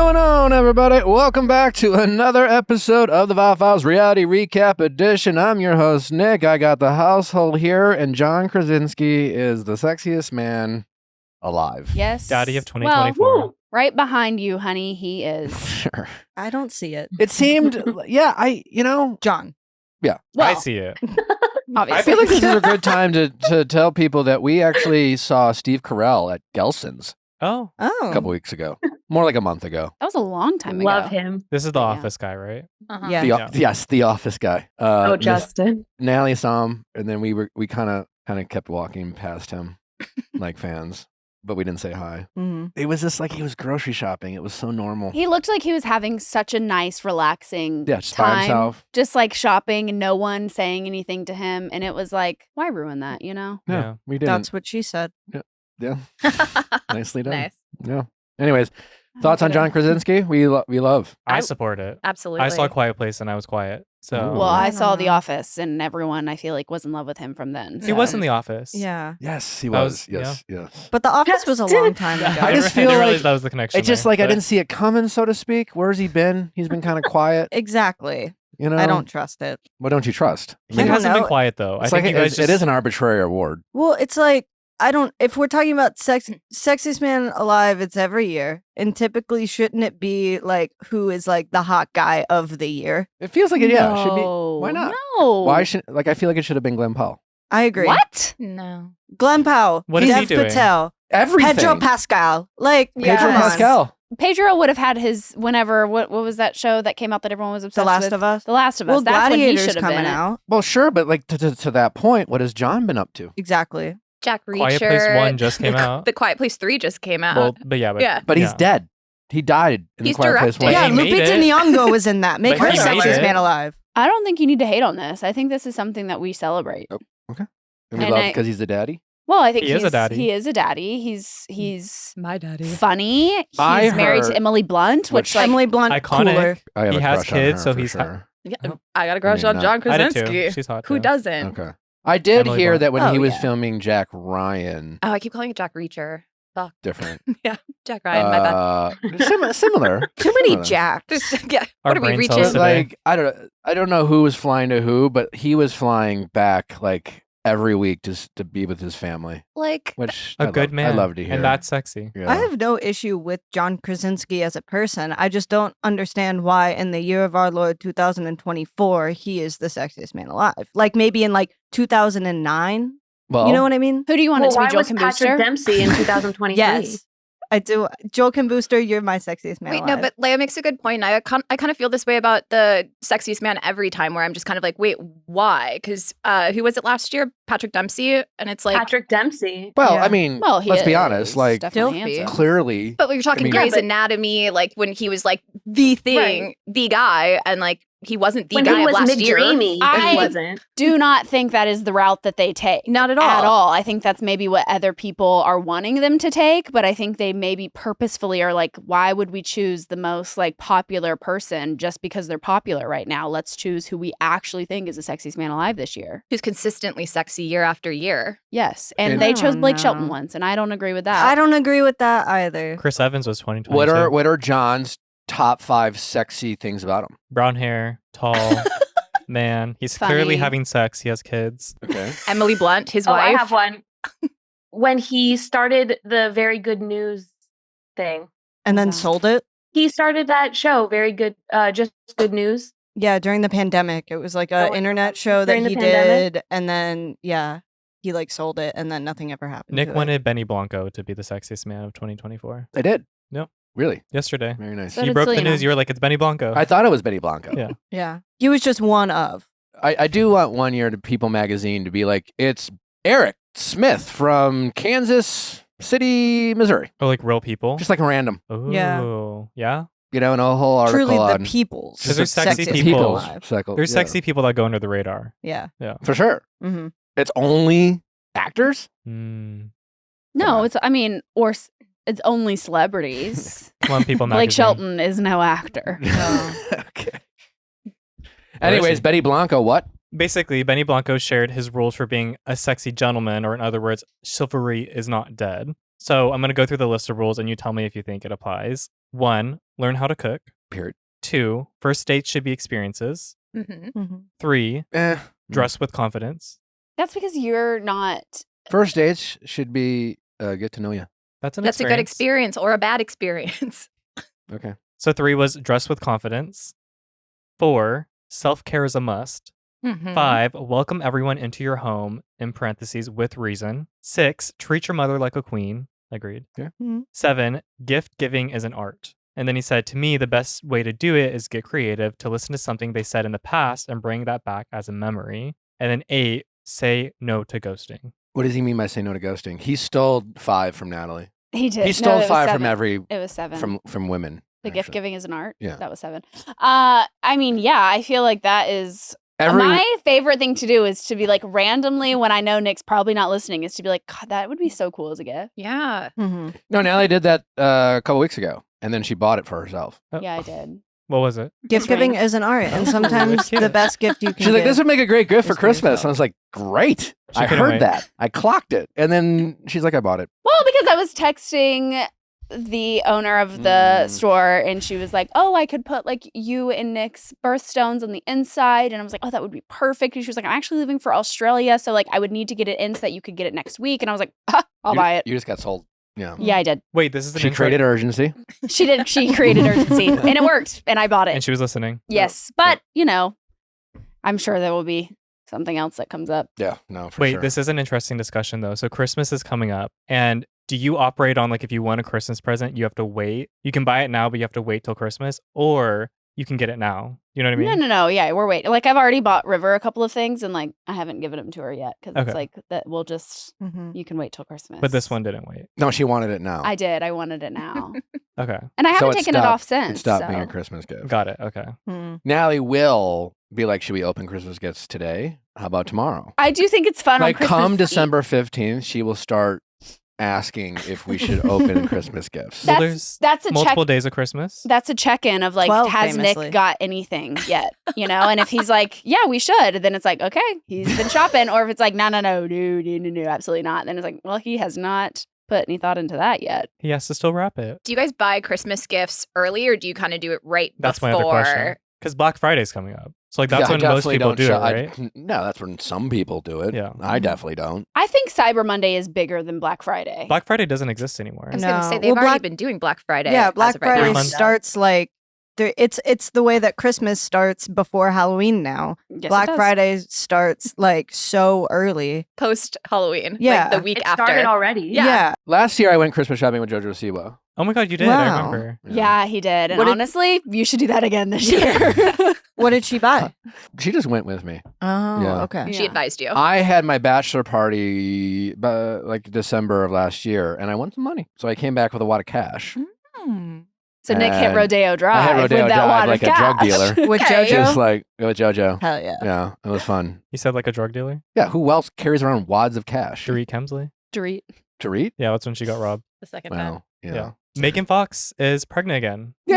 going on, everybody? Welcome back to another episode of the Viall Files Reality Recap Edition. I'm your host, Nick. I got the household here, and John Krasinski is the sexiest man alive. Yes. Daddy of 2024. Well, right behind you, honey, he is. Sure. I don't see it. It seemed, John. Yeah. Well, I see it. obviously. I feel like this is a good time to tell people that we actually saw Steve Carell at Gelson's Oh, a Oh. couple weeks ago. More like a month ago. That was one time ago. Love him. this is the Yeah. Office guy, right? Uh-huh. Yeah. Yeah. Yes, the office guy. Oh, Justin. Natalie saw him, and then we kind of kept walking past him like fans, but we didn't say hi. Mhm. It was just like he was grocery shopping. It was so normal. He looked like he was having such a nice, relaxing Yeah, just by time. himself. Just like shopping and no one saying anything to him. And it was like, why ruin that, you know? Yeah, Yeah. we didn't. That's what she said. Yeah, nicely done. Nice. Yeah. Anyways, I thoughts on don't John get it. Krasinski? We love. I I- support it. Absolutely. I saw Quiet Place and I was quiet. So Ooh. Well, I I saw don't The know. Office and everyone, I feel like, was in love with him from then. he so- was in The Office. Yeah. Yes, he That was. was- Yes. But The Office was a Justin. long time ago. I just feel didn't like realize that was the connection. It's just there, like I but- didn't see it coming, so to speak. Where's he been? He's been kind of quiet. Exactly. You know. I don't trust it. What don't you trust? He I don't hasn't been know. quiet though. I It's think like you guys it is an arbitrary award. Well, it's like, if we're talking about sexiest man alive, it's every year. And typically, shouldn't it be like who is like the hot guy of the year? It feels like it. Yeah, it should be. No, Why not? No. Why should I feel like it should have been Glenn Powell. I agree. What? No. Glenn Powell, What is he Dev doing? Patel, Everything. Pedro Pascal. Like, Yeah. Pedro come on. Pascal. Pedro would have had his whenever, what was that show that came out that everyone was obsessed The Last with? of Us. The Last of Us. Well, That's when he Gladiator's should have coming been. out. Well, sure, but like to that point, what has John been up to? Exactly. Jack Reacher. Quiet Place 1 just came out. The Quiet Place 3 just came out. Well, but yeah. Yeah. But he's yeah. dead. He died in He's the Quiet Place directing. One. But Yeah, he made Lupita it. Nyong'o was in that. Make But her he made sexiest it. man alive. I don't think you need to hate on this. I think this is something that we celebrate. And we And love I- because he's the daddy. Well, I think He is a daddy. He is a daddy. He's My daddy. funny. He's I married to heard- Emily Blunt, which like Emily Blunt, Iconic. cooler. I have He a has crush on kids, her so for he's sure. Yeah, Oh. I got a crush I on mean, John I did Krasinski. too. She's hot. Who too. doesn't? Okay. I did Emily hear Blunt. that when Oh, he was yeah. filming Jack Ryan, Oh, I keep calling it Jack Reacher. different. Jack Ryan, my bad. Similar. Too many Similar. Jacks. Just, yeah. Our What are we brain reaching? cells But today. like I don't know who was flying to who, but he was flying back like every week just to be with his family, Like, which A good man. I love to hear. And that's sexy. Yeah. I have no issue with John Krasinski as a person. I just don't understand why in the year of our Lord 2024 he is the sexiest man alive. Like maybe in like 2009. well, You know what I mean? who do you want well, it to be? why Joel was Kim Patrick Booster? Dempsey in 2023? Yes. I do. Joel Kim Booster, you're my sexiest man Wait, alive. no, but Leia makes a good point. I kind of feel this way about the sexiest man every time, where I'm just kind of like, wait, why? Because who was it last year? Patrick Dempsey, and it's like, Patrick Dempsey. well, Yeah. I mean, Well, he let's be is honest. Like definitely Filthy. handsome. clearly, but we were talking mean- Grey's Yeah, but- Anatomy, like when he was like the thing, the guy, and like he wasn't the When guy he of was last year. McDreamy, I- he wasn't. Do not think that is the route that they take. Not at all. At all. I think that's maybe what other people are wanting them to take, but I think they maybe purposefully are like, why would we choose the most like popular person just because they're popular right now? Let's choose who we actually think is the sexiest man alive this year. Who's consistently sexy year after year. Yes. And And- they I chose don't Blake Shelton know. once, and I don't agree with that. I don't agree with that either. Chris Evans was 2022. what are John's top 5 sexy things about him? Brown hair, tall, man. He's clearly Funny. having sex. He has kids. Okay. Emily Blunt, his Oh, wife. I have one. When he started the Very Good News thing, And then Yeah. sold it. he started that show, Very Good, Just Good News. Yeah, during the pandemic. It was like Oh, an internet show that during the he pandemic? did. And then, yeah, he like sold it and then nothing ever happened. Nick to it. wanted Benny Blanco to be the sexiest man of 2024. I did. Yep. Really? Yesterday. Very nice. So You did broke the Selena. news. You were like, it's Benny Blanco. I thought it was Betty Blanco. Yeah. Yeah. He was just one of. I do want one year to People Magazine to be like, it's Eric Smith from Kansas City, Missouri. Or like real people. Just like a random, Oh. Yeah. Yeah. you know, and a whole article Truly on the people's. Because there's sexy sexiest people. man alive. There's yeah. sexy people that go under the radar. Yeah. For sure. hmm It's only actors? Mm. No, on. it's, I mean, it's only celebrities. Come on, People Blake Magazine. Shelton is no actor. Okay. Anyways, he? Betty Blanco, what? Basically, Benny Blanco shared his rules for being a sexy gentleman, or in other words, chivalry is not dead. So I'm going to go through the list of rules and you tell me if you think it applies. 1, learn how to cook. Period. 2, first dates should be experiences. Mm-hmm. 3, dress with confidence. That's because you're not. First dates should be get to know you. That's an That's a good experience. experience or a bad experience. Okay. So 3 was dress with confidence. 4, self-care is a must. Mhm. 5, welcome everyone into your home, in parentheses, with reason. 6, treat your mother like a queen. Agreed. Yeah. 7, gift giving is an art. And then he said, to me, the best way to do it is get creative, to listen to something they said in the past and bring that back as a memory. And then 8, say no to ghosting. What does he mean by say no to ghosting? He stole 5 from Natalie. He did. He stole it was 5 from 7. every It was 7. from women. The gift actually. giving is an art. Yeah. That was 7. I mean, yeah, I feel like that is my favorite thing to do is to be like randomly when I know Nick's probably not listening is to be like, God, that would be so cool as a gift. Yeah. Mm-hmm. No, Natalie did that a couple weeks ago, and then she bought it for herself. Oh. Yeah, I did. What was it? Gift giving is an art, and Oh, sometimes cute. the best gift you can She's like, give. this would make a great gift for Just for Christmas. yourself. And I was like, great. She I couldn't heard wait. that. I clocked it. And then she's like, I bought it. Well, because I was texting the owner of the store and she was like, oh, I could put like you and Nick's birthstones on the inside. And I was like, oh, that would be perfect. And she was like, I'm actually leaving for Australia. So like I would need to get it in so that you could get it next week. And I was like, I'll buy it. You just got sold. Yeah. Yeah, I did. Wait, this is an She intro- created urgency. She did. She created urgency and it worked. And I bought it. And she was listening. Yes. But, you know, I'm sure there will be something else that comes up. Yeah. No, for Wait, sure. this is an interesting discussion though. So Christmas is coming up, and do you operate on like if you want a Christmas present, you have to wait? You can buy it now, but you have to wait till Christmas, or you can get it now. You know what I mean? No. Yeah, we're waiting. Like I've already bought River a couple of things and like I haven't given them to her yet because it's Okay. like that we'll just, Mm-hmm. you can wait till Christmas. But this one didn't wait. No, she wanted it now. I did. I wanted it now. Okay, And I So haven't taken it off since. It stopped being so. a Christmas gift. got it. Okay. Mm. Natalie will be like, should we open Christmas gifts today? How about tomorrow? I do think it's fun on Like Christmas come Eve. December 15th, she will start asking if we should open Christmas gifts. Well, That's there's a multiple check. days of Christmas. That's a check-in of like, 12 has famously. Nick got anything yet? You know, and if he's like, yeah, we should, then it's like, okay, he's been shopping. Or if it's like, no, absolutely not. Then it's like, well, he has not put any thought into that yet. He has to still wrap it. Do you guys buy Christmas gifts early or do you kind of do it right That's before? my other question. Because Black Friday's coming up, so like that's Yeah, I when most definitely people don't do it, shop- right? No, that's when some people do it. Yeah. I definitely don't. I think Cyber Monday is bigger than Black Friday. Black Friday doesn't exist anymore. I was going to No. say they've Well, already Black- been doing Black Friday. Yeah, as Black of right now. Friday months. starts like it's the way that Christmas starts before Halloween now. Yes, it Black does. Friday starts like so early. Post Halloween. Yeah. Like the week It after. started already. Yeah. Last year I went Christmas shopping with JoJo Siwa. Oh my God, you did! I Wow. remember. Yeah, he did. And What did- honestly, you should do that again this year. What did she buy? She just went with me. Oh, Yeah. okay. She advised you. I had my bachelor party like December of last year, and I won some money. So I came back with a wad of cash. So Nick hit And Rodeo Drive I had Rodeo with that Drive wad like of a drug cash. dealer. With Okay. JoJo? Just like with JoJo. Hell yeah. Yeah, it was fun. You said like a drug dealer, Yeah, who else carries around wads of cash? Dorit Kemsley. Dorit. Dorit? Yeah, that's when she got robbed. The second time. Wow. Yeah. Yeah. Megan Fox is pregnant again. Yay!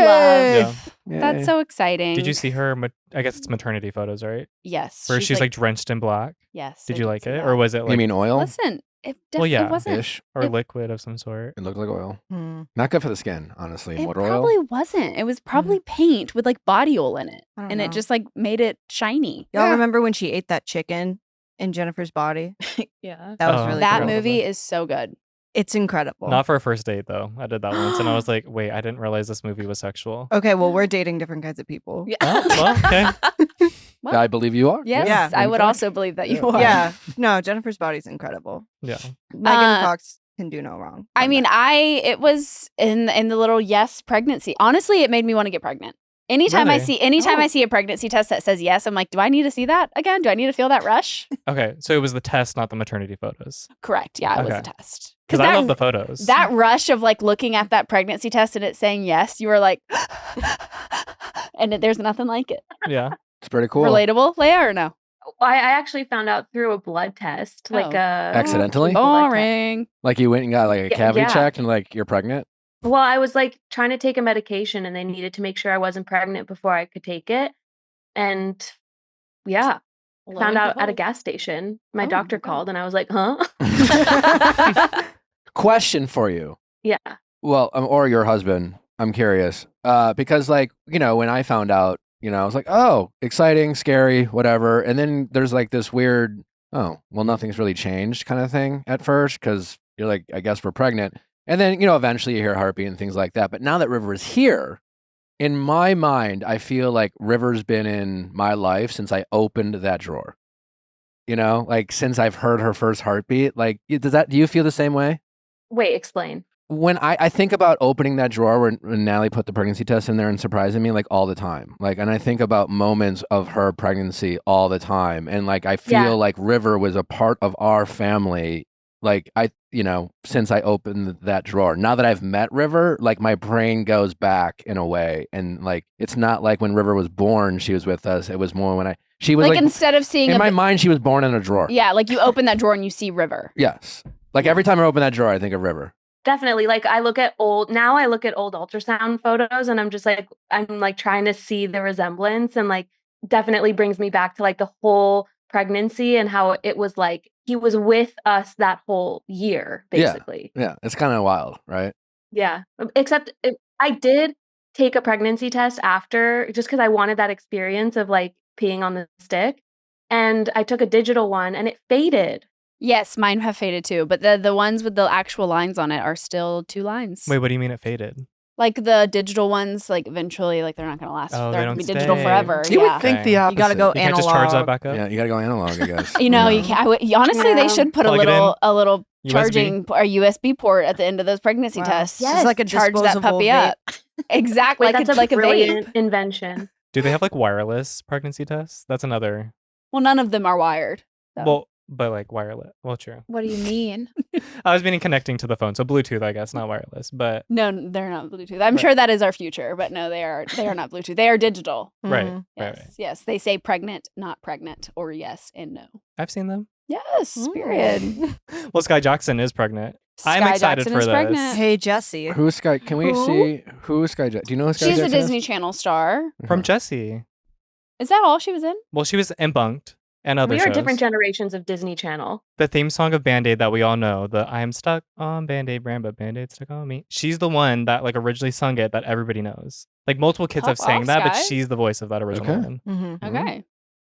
Yeah. Yay. That's so exciting. Did you see her? I guess it's maternity photos, right? Yes. Where she's like drenched in black. yes. Did I you did like see it, that. or was it like You mean oil? Listen, it Well, definitely yeah. wasn't. Ish. or it- liquid of some sort? It looked like oil. Hmm. Not good for the skin, honestly. It Motor oil. probably wasn't. It was probably paint with like body oil in it. I don't And it know. just like made it shiny. Y'all Yeah. remember when she ate that chicken in Jennifer's body? Yeah. That was Oh, really That cool. movie is so good. It's incredible. Not for a first date though. I did that once, and I was like, wait, I didn't realize this movie was sexual. Okay, well, we're dating different kinds of people. Yeah. Oh, well, okay. Well, I believe you are. Yes, Yeah. I would In fact. also believe that you Yeah. are. Yeah. No, Jennifer's body's incredible. Yeah. Megan Uh, Fox can do no wrong. I from mean, that. it was in the little yes pregnancy. Honestly, it made me want to get pregnant. Anytime Really? I see a pregnancy test that says yes, I'm like, do I need to see that again? Do I need to feel that rush? Okay, so it was the test, not the maternity photos. Correct. Yeah, it was a Okay. test. Because I love the photos. that rush of like looking at that pregnancy test and it saying yes, you were like, and there's nothing like it. Yeah. It's pretty cool. Relatable, Leia, or no? I actually found out through a blood test, like Oh. a Accidentally? blood test. Boring. Like you went and got like a Yeah, cavity yeah. checked and like you're pregnant. Well, I was like trying to take a medication and they needed to make sure I wasn't pregnant before I could take it. And yeah, Lo found and out at a behold. gas station. My Oh, doctor okay. called and I was like, huh? Question for you. Yeah. Well, or your husband. I'm curious. Because like, when I found out, I was like, oh, exciting, scary, whatever. And then there's like this weird, oh, well, nothing's really changed kind of thing at first because you're like, I guess we're pregnant. And then, eventually you hear heartbeat and things like that. But now that River is here, in my mind, I feel like River's been in my life since I opened that drawer. Like since I've heard her first heartbeat. Like, do you feel the same way? Wait, explain. When I think about opening that drawer when Natalie put the pregnancy test in there and surprising me, like all the time, like, and I think about moments of her pregnancy all the time. And like, I feel like River was a part of our family. Like since I opened that drawer, now that I've met River, like my brain goes back in a way. And like, it's not like when River was born, she was with us. It was more when she was like instead of seeing in my mind, she was born in a drawer. Yeah. Like you open that drawer and you see River. Yes. Like every time I open that drawer, I think of River. Definitely. Like I look at old ultrasound photos and I'm just like, I'm like trying to see the resemblance, and like definitely brings me back to like the whole pregnancy and how it was like he was with us that whole year, basically. Yeah. It's kind of wild, right? Yeah. Except I did take a pregnancy test after just because I wanted that experience of like peeing on the stick. And I took a digital one and it faded. Yes, mine have faded too, but the ones with the actual lines on it are still 2 lines. Wait, what do you mean it faded? Like the digital ones, like eventually, like they're not going to last. Oh, they're they going to don't be digital stay. forever. You yeah. would think the opposite. You gotta go You can't analog. just charge that back up? Yeah, you gotta go analog, I guess. You can't. Honestly, they should put Plug it a little USB? charging or USB port at the end of those pregnancy tests. Yes. It's like a charge that disposable puppy vape. up. Exactly. Wait, like that's it's like a vape. brilliant invention. Do they have like wireless pregnancy tests? That's another. Well, none of them are wired. So. Well, but like wireless. Well, true. What do you mean? I was meaning connecting to the phone, so Bluetooth, I guess, not wireless. But No, they're not Bluetooth. I'm sure that is our future, but no, they are not Bluetooth. They are digital. right. Yes. They say pregnant, not pregnant, or yes and no. I've seen them. Yes, period. Well, Sky Jackson is pregnant. I'm Sky excited Jackson for is this. pregnant. Hey, Jesse. Who's Sky? Can we see who's Sky? Do you know who Sky She's a Jackson Disney Channel star. From Jessie. Is that all she was in? Well, she was in Bunked and other We shows. are different generations of Disney Channel. The theme song of Band-Aid that we all know, the I am stuck on Band-Aid brand, but Band-Aid stuck on me. She's the one that like originally sung it that everybody knows. Like multiple kids have Pop sang off, that, but Sky. she's the voice of that original Okay. one. Mm-hmm. Okay.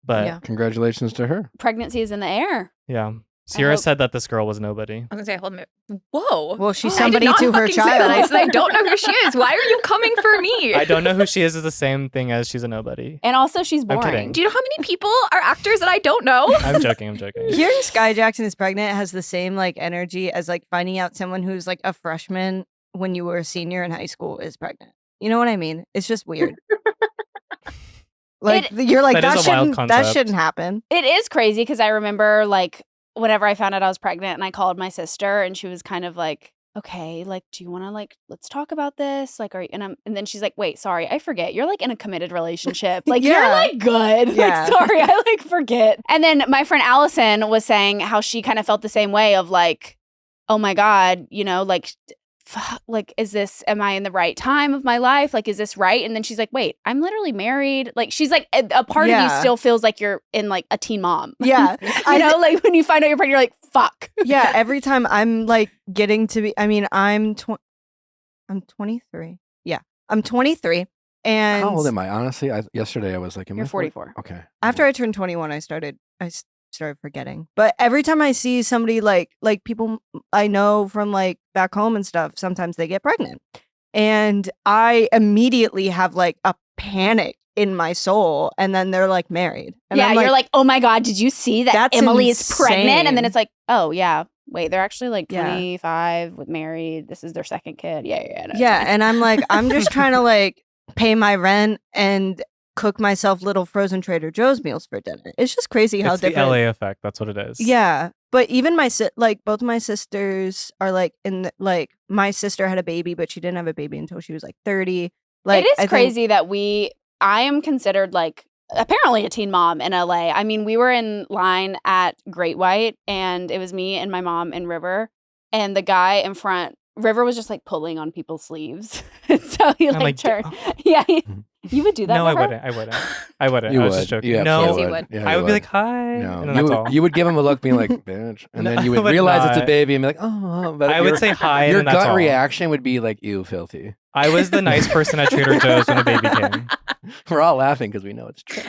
But Yeah. Congratulations to her. Pregnancy is in the air. yeah. Sierra hope- said that this girl was nobody. I was gonna say, hold on a minute. Whoa. Well, she's I did somebody not to her fucking say that. I child. said I don't know who she is. Why are you coming for me? I don't know who she is the same thing as she's a nobody. And also, she's I'm boring. kidding. Do you know how many people are actors that I don't know? I'm joking. Hearing Sky Jackson is pregnant has the same like energy as like finding out someone who's like a freshman when you were a senior in high school is pregnant. You know what I mean? It's just weird. Like you're like That is a wild that concept. shouldn't happen. It is crazy because I remember like whenever I found out I was pregnant and I called my sister and she was kind of like, okay, like, do you want to like, let's talk about this? Like, and then she's like, wait, sorry, I forget. You're like in a committed relationship. Like, you're Yeah. like good. Yeah. Like, sorry, I like forget. And then my friend Allison was saying how she kind of felt the same way of like, oh my God, like, like, am I in the right time of my life? Like, is this right? And then she's like, wait, I'm literally married. Like, she's like, a part of you Yeah. still feels like you're in like a teen mom. Yeah. Like when you find out you're pregnant, you're like, fuck. Yeah, every time I'm like getting to be I'm 23. Yeah. I'm 23 and How old am I? Honestly, yesterday I was like, am You're I 44. Okay. after I turned 21 I started forgetting. But every time I see somebody like people I know from like back home and stuff, sometimes they get pregnant. And I immediately have like a panic in my soul, and then they're like married. And Yeah, I'm you're like, oh my God, did you see that That's Emily is pregnant? And then insane. it's like, oh yeah, wait, they're actually like Yeah. 25 with married. This is their second kid. Yeah. No, it's yeah, fine. and I'm like, I'm just trying to like pay my rent and cook myself little frozen Trader Joe's meals for dinner. It's just crazy how It's the different. LA effect. That's what it is. Yeah, but even both my sisters are like like my sister had a baby, but she didn't have a baby until she was like 30. Like it is I think- crazy that I am considered like apparently a teen mom in LA. I mean, we were in line at Great White and it was me and my mom and River, and the guy in front, River was just like pulling on people's sleeves. So he I'm like, turned. Yeah, you would do that. No, for I her? wouldn't. I wouldn't. You I was would. just joking. You No, absolutely Yes, you would. Yeah, I you would be like, hi. No, And then that's all. you would give him a look being like, bitch. And No, then you I would would realize it's a not. baby and be like, oh. But I would say hi, your and then that's gut all. reaction would be like, ew, filthy. I was the nice person at Trader Joe's when the baby came. We're all laughing because we know it's true.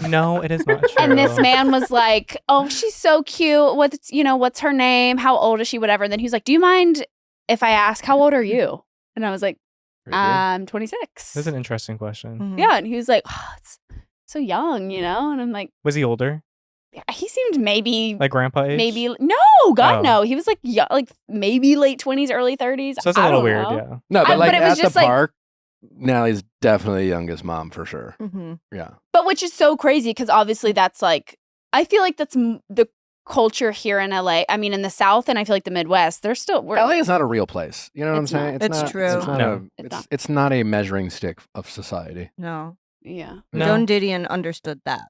No, it is not true. And this man was like, "Oh, she's so cute. What's her name? How old is she? Whatever." And then he's like, "Do you mind if I ask how old are you?" And I was like, "I'm 26." That's an interesting question. Mhm. Yeah, and he was like, "Oh, it's so young, you know." And I'm like, Was he older? he seemed maybe Like grandpa age? maybe no, God Oh. no. He was like young, like maybe late 20s, early 30s. So that's a I little don't weird, know. yeah. No, but like but it was at the just like- park, Nallie's definitely the youngest mom for sure. Mhm. Yeah. But which is so crazy because obviously that's like, I feel like that's the culture here in LA. I mean, in the South and I feel like the Midwest, they're still. LA is not a real place. You know what I'm It's saying? not. It's not, true. It's not, No. It's not. it's not a measuring stick of society. No. Yeah. No. Joan Didion understood that.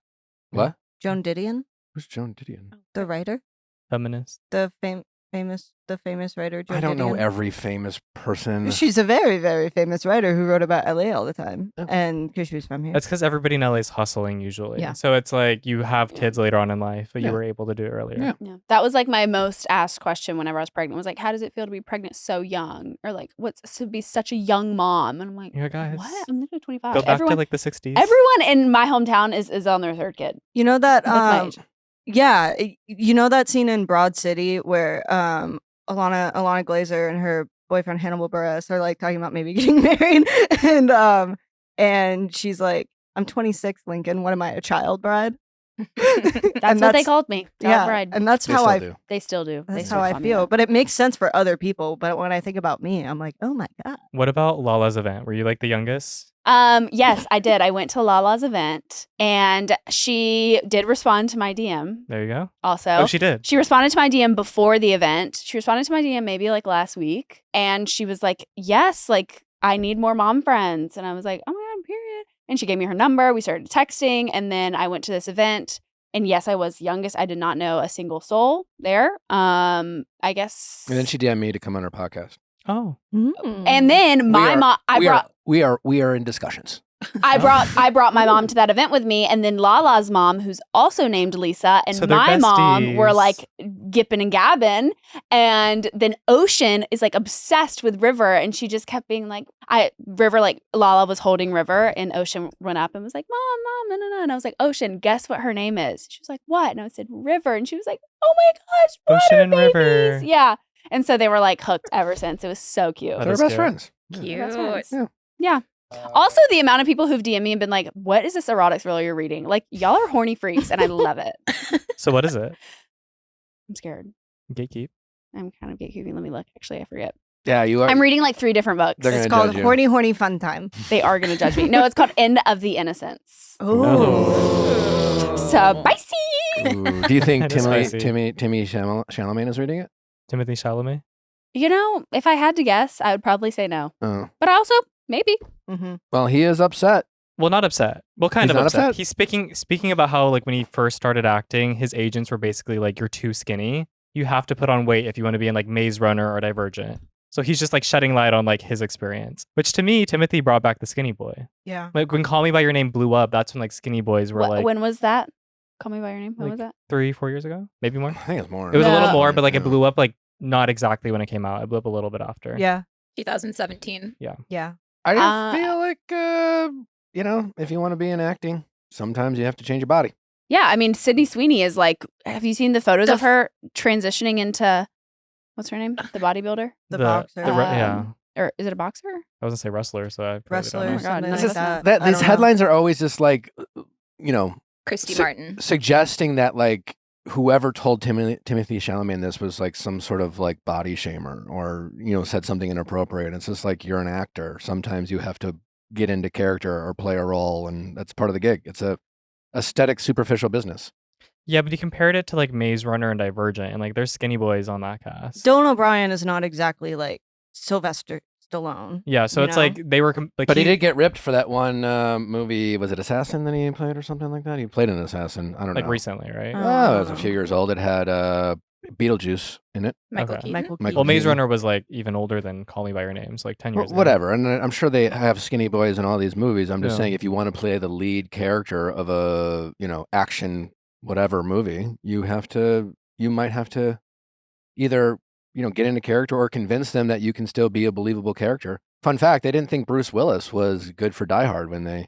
What? Joan Didion, Who's Joan Didion? the writer, Feminist. the famous writer. Joan I don't know Didion. every famous person. She's a very, very famous writer who wrote about LA all the time, Oh. and because she was from here. That's because everybody in LA is hustling usually. Yeah. So it's like you have kids later on in life, but Yeah. you were able to do it earlier. Yeah. Yeah. That was like my most asked question whenever I was pregnant was like, how does it feel to be pregnant so young? Or like, what's to be such a young mom? And I'm like, Yeah, guys. what? I'm literally 25. Go back to like the 60s. Everyone in my hometown is on their third kid. You know that That's my age. yeah, you know that scene in Broad City where Alana Glazer and her boyfriend Hannibal Buress are like talking about maybe getting married, and she's like, "I'm 26, Lincoln. What am I, a child bride?" That's what they called me. Child Yeah, bride. and that's They how still I do. They still do. They that's still how I call me feel. that. But it makes sense for other people. But when I think about me, I'm like, oh my god. What about Lala's event? Were you like the youngest? Yes, I did. I went to Lala's event and she did respond to my DM There you go. also. Oh, she did. She responded to my DM before the event. She responded to my DM maybe like last week. And she was like, yes, like I need more mom friends. And I was like, oh my God, period. And she gave me her number. We started texting. And then I went to this event. And yes, I was youngest. I did not know a single soul there. I guess. And then she DM'd me to come on her podcast. Oh. And then my mom, we are in discussions. I brought my mom to that event with me, and then Lala's mom, who's also named Lisa, and So they're my mom were besties. like gipping and gabbing, and then Ocean is like obsessed with River, and she just kept being like, Lala was holding River, and Ocean went up and was like, Mom, no, and I was like, Ocean, guess what her name is? She was like, what? And I said, River, and she was like, oh my gosh, Ocean water and babies. River. Yeah, and so they were like hooked ever since. It was so cute. That They're is best cute. friends. Cute. That's nice. Yeah. Yeah. Also, the amount of people who've DM'd me and been like, what is this erotic thriller you're reading? Like, y'all are horny freaks, and I love it. So what is it? I'm scared. Gatekeep. I'm kind of gatekeeping. Let me look. Actually, I forget. Yeah, you are. I'm reading like 3 different books. They're It's gonna called judge you. Horny Fun Time. They are going to judge me. No, it's called End of the Innocence. Oh. Spicy. Ooh, do you think That is spicy. Timmy Chalamet is reading it? Timothy Chalamet. You know, if I had to guess, I would probably say no. Oh. But also, maybe. Mm-hmm. Well, he is upset. Well, not upset. Well, kind He's of not upset. upset? He's speaking about how like when he first started acting, his agents were basically like, "You're too skinny. You have to put on weight if you want to be in like Maze Runner or Divergent." So he's just like shedding light on like his experience, which to me, Timothy brought back the skinny boy. Yeah. Like when Call Me by Your Name blew up, that's when like skinny boys were like When was that? Call Me by Your Name. When was Like, that? 3-4 years ago, maybe more. I think it's more. It was a little No. more, but like it Yeah. blew up like not exactly when it came out. It blew up a little bit after. Yeah. 2017. Yeah. I feel like, if you want to be in acting, sometimes you have to change your body. Yeah, I mean, Sydney Sweeney is like, have you seen the photos of her transitioning into, what's her name? The bodybuilder? The boxer. yeah. Or is it a boxer? I was gonna say wrestler, so I probably Wrestler. don't know. Oh my God, something no, like this is- that. I These don't know. headlines are always just like, Christy Si- Martin. suggesting that like whoever told Timothy Chalamet this was like some sort of like body shamer or said something inappropriate. It's just like you're an actor. Sometimes you have to get into character or play a role, and that's part of the gig. It's a aesthetic, superficial business. Yeah, but you compared it to like Maze Runner and Divergent, and like there's skinny boys on that cast. Dylan O'Brien is not exactly like Sylvester Stallone. Yeah, so you it's know? like they were like But he did get ripped for that one movie. Was it Assassin that he played or something like that? He played an assassin. I don't like know. recently, right? Oh, it was a few years old. It had Beetlejuice in it. Michael Okay. Keaton. Michael Michael Well, Maze Keaton. Runner was like even older than Call Me by Your Name, so like 10 years ago. Whatever. And I'm sure they have skinny boys in all these movies. I'm just Yeah. saying if you want to play the lead character of a, action whatever movie, you might have to either, get into character or convince them that you can still be a believable character. Fun fact, they didn't think Bruce Willis was good for Die Hard when they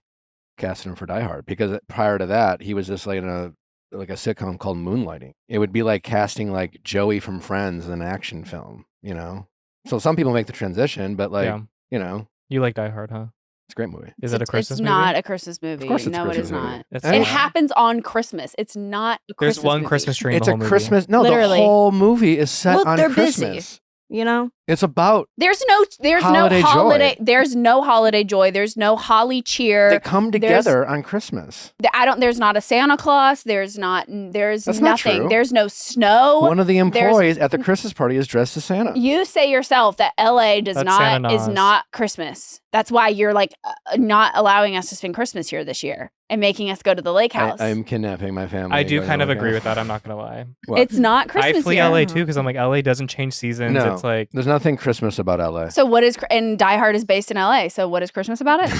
casted him for Die Hard, because prior to that, he was just like in a sitcom called Moonlighting. It would be like casting like Joey from Friends in an action film, you know? So some people make the transition, but like, Yeah. you know, You like Die Hard, huh? it's a great movie. Is it a Christmas It's movie? not a Christmas movie. Of course it's a no, it Christmas is movie. not. It's It It not. happens on Christmas. It's not a There's Christmas one movie. Christmas tree in It's the a whole movie. Christmas. No, Literally. the whole movie is set Well, on they're busy. Christmas. You know? It's about There's no Holiday holiday. joy. There's no holiday joy. There's no holly cheer. they come together on Christmas. There's not a Santa Claus. There's That's nothing. not true. There's no snow. One of the employees at the Christmas party is dressed as Santa. You say yourself that LA That's Santa is Nas. not Christmas. That's why you're like not allowing us to spend Christmas here this year and making us go to the lake house. I'm kidnapping my family. I do going kind to of Lake agree House. with that. I'm not gonna lie. What? It's not Christmas I flee here. LA too because I'm like LA doesn't change seasons. No. It's like There's nothing Christmas about LA. So what is and Die Hard is based in LA. So what is Christmas about it?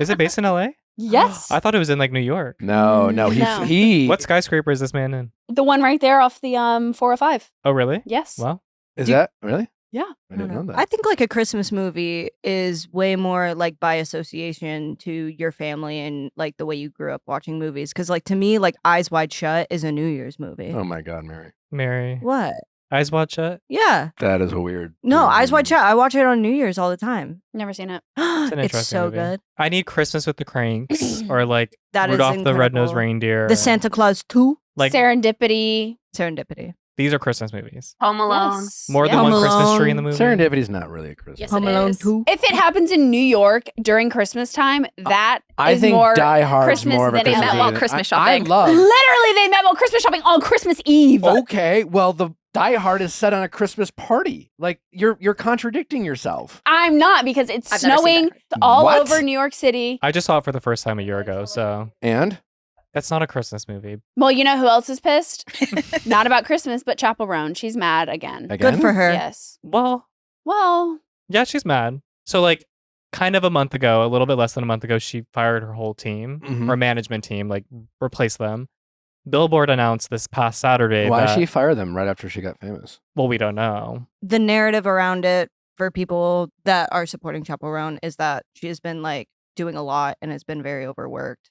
is it based in LA? Yes, I thought it was in like New York. No. No. He. What skyscraper is this man in? the one right there off the 405. Oh really? Yes. Well, is Do- that really? Yeah. I didn't know that. I think like a Christmas movie is way more like by association to your family and like the way you grew up watching movies. Because like to me, like Eyes Wide Shut is a New Year's movie. Oh my God, Mary. Mary. What? Eyes wide shut. Yeah. That is a weird. No, Eyes Wide Shut. I watch it on New Year's all the time. Never seen it. It's an It's interesting so movie. good. I need Christmas with the Cranks or like That is Rudolph the Red-Nosed incredible. Reindeer. The Santa Claus 2, like Serendipity. Serendipity. these are Christmas movies. Home Alone. Yes. More than Yeah. one Home Christmas tree in Alone. the movie. Serendipity's not really a Christmas. Yes, Home it Alone is. 2. If it happens in New York during Christmas time, that I is think more Die Hard is Christmas more of a than Christmas LA. movie Well, than- Christmas I shopping. love. Literally, they met while Christmas shopping on Christmas Eve. Okay, well, the Die Hard is set on a Christmas party. Like you're contradicting yourself. I'm not because it's I've never seen snowing that. all What? over New York City. I just saw it for the first time a year ago, so And that's not a Christmas movie. Well, you know who else is pissed? Not about Christmas, but Chappell Roan. She's mad again. again, Good for her. Yes. Well, Well, yeah, she's mad. So like kind of a month ago, a little bit less than a month ago, she fired her whole team Mhm. or management team, like replaced them. Billboard announced this past Saturday Why that, she fired them right after she got famous? well, we don't know. The narrative around it for people that are supporting Chappell Roan is that she has been like doing a lot and has been very overworked.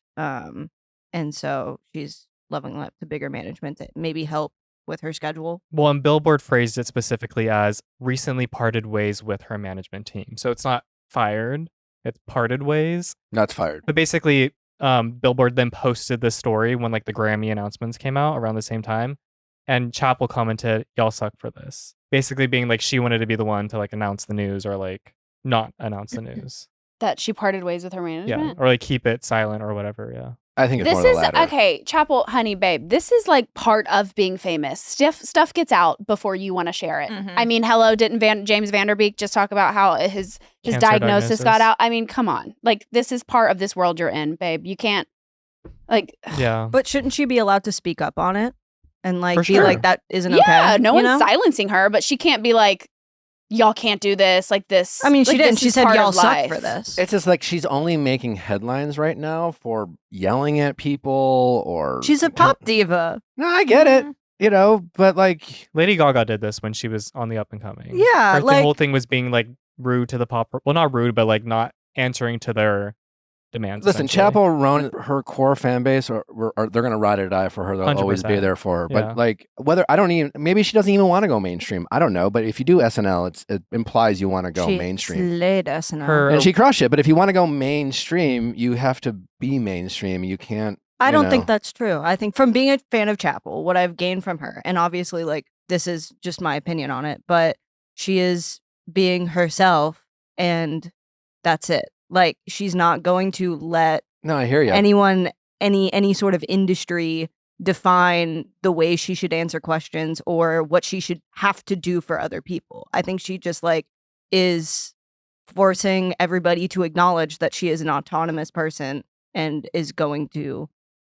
And so she's leveling up to bigger management that maybe help with her schedule. Well, and Billboard phrased it specifically as recently parted ways with her management team. So it's not fired, it's parted ways. That's fired. But basically, Billboard then posted this story when like the Grammy announcements came out around the same time. And Chappell commented, "Y'all suck for this." Basically being like she wanted to be the one to like announce the news or like not announce the news. that she parted ways with her Yeah. management. Or like keep it silent or whatever. Yeah. I think it's This more the is latter. okay, Chappell, honey, babe. This is like part of being famous. Stuff gets out before you want to share it. Mhm. I mean, hello, didn't James Vanderbeek just talk about how his Cancer diagnosis got diagnosis. out? I mean, come on, like this is part of this world you're in, babe. You can't like. Yeah. But shouldn't she be allowed to speak up on it and like For be sure. like that isn't Yeah, okay? no you one's know? silencing her, but she can't be like, y'all can't do this, like this. I mean, she like, didn't. this She is said part y'all of suck life." for this. It's just like she's only making headlines right now for yelling at people or. She's a pop diva. No, I get it. You know, but like, Lady Gaga did this when she was on the up and coming. Yeah, Her like the whole thing was being like rude to the pop. Well, not rude, but like not answering to their demands. listen, essentially. Chappell Roan, her core fan base, are they're gonna ride or die for her. They'll always be 100%. there for her. Yeah. But like, whether I don't even, maybe she doesn't even want to go mainstream. I don't know. But if you do SNL, it implies you want to go she mainstream. slayed SNL. Her- And she crushed it. But if you want to go mainstream, you have to be mainstream. You can't. I you don't know. think that's true. I think from being a fan of Chappell, what I've gained from her, and obviously, like, this is just my opinion on it, but she is being herself, and that's it. Like, she's not going to let No, I hear you. anyone, any sort of industry define the way she should answer questions or what she should have to do for other people. I think she just, like, is forcing everybody to acknowledge that she is an autonomous person and is going to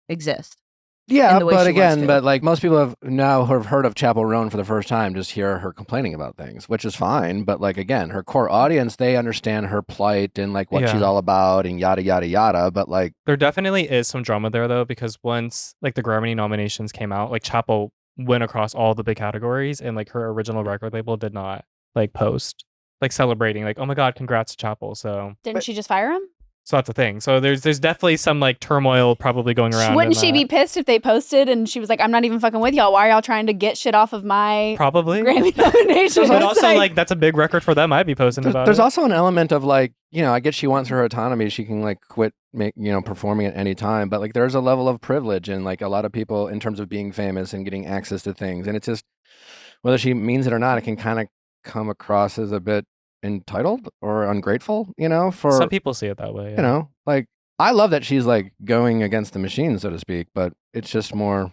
exist. Yeah, in the way but she wants again, to. but like most people have heard of Chappell Roan for the first time, just hear her complaining about things, which is fine. But like again, her core audience, they understand her plight and like what she's Yeah. all about and yada yada yada. But like, There definitely is some drama there though, because once like the Grammy nominations came out, like Chappell went across all the big categories, and like her original record label did not like post like celebrating, like, oh my God, congrats to Chappell. So Didn't she just fire him? that's the thing. So there's definitely some like turmoil probably going around. Wouldn't she be pissed if they posted and she was like, I'm not even fucking with y'all. Why are y'all trying to get shit off of my Probably. Grammy nomination? But also, like, that's a big record for them. I'd be posting about There's it. also an element of like, I get she wants her autonomy. She can like quit, performing at any time. But like, there's a level of privilege and like a lot of people in terms of being famous and getting access to things. And it's just whether she means it or not, it can kind of come across as a bit entitled or ungrateful. For Some people see it that way. Yeah. like I love that she's like going against the machine, so to speak. But it's just more.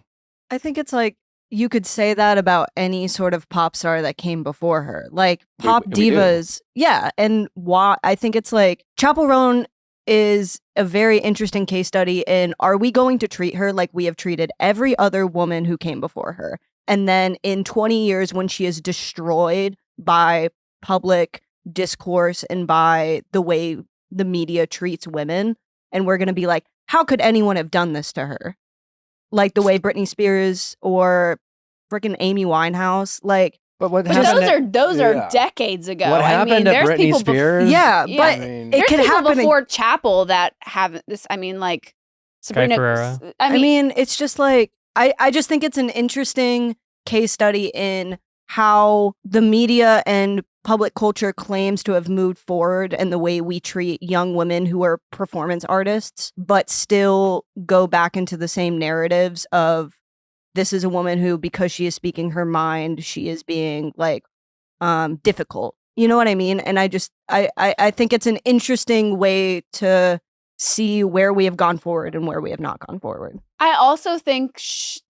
I think it's like you could say that about any sort of pop star that came before her. Like pop we do. divas. Yeah. And why I think it's like Chappell Roan is a very interesting case study in, are we going to treat her like we have treated every other woman who came before her? And then in 20 years, when she is destroyed by public discourse and by the way the media treats women, and we're going to be like, how could anyone have done this to her? Like the way Britney Spears or freaking Amy Winehouse, like. But what But happened? those are Yeah. decades ago. What I mean, happened to there's Britney people Spears? Yeah, Yeah. but I mean- it There's could people happen. before Chappell that haven't this. I mean, like Sabrina Ferreira. I I mean, mean, it's just like I just think it's an interesting case study in how the media and public culture claims to have moved forward and the way we treat young women who are performance artists, but still go back into the same narratives of this is a woman who, because she is speaking her mind, she is being like difficult. You know what I mean? And I think it's an interesting way to see where we have gone forward and where we have not gone forward. I also think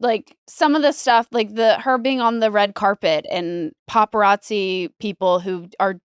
like some of the stuff, like her being on the red carpet and paparazzi people who are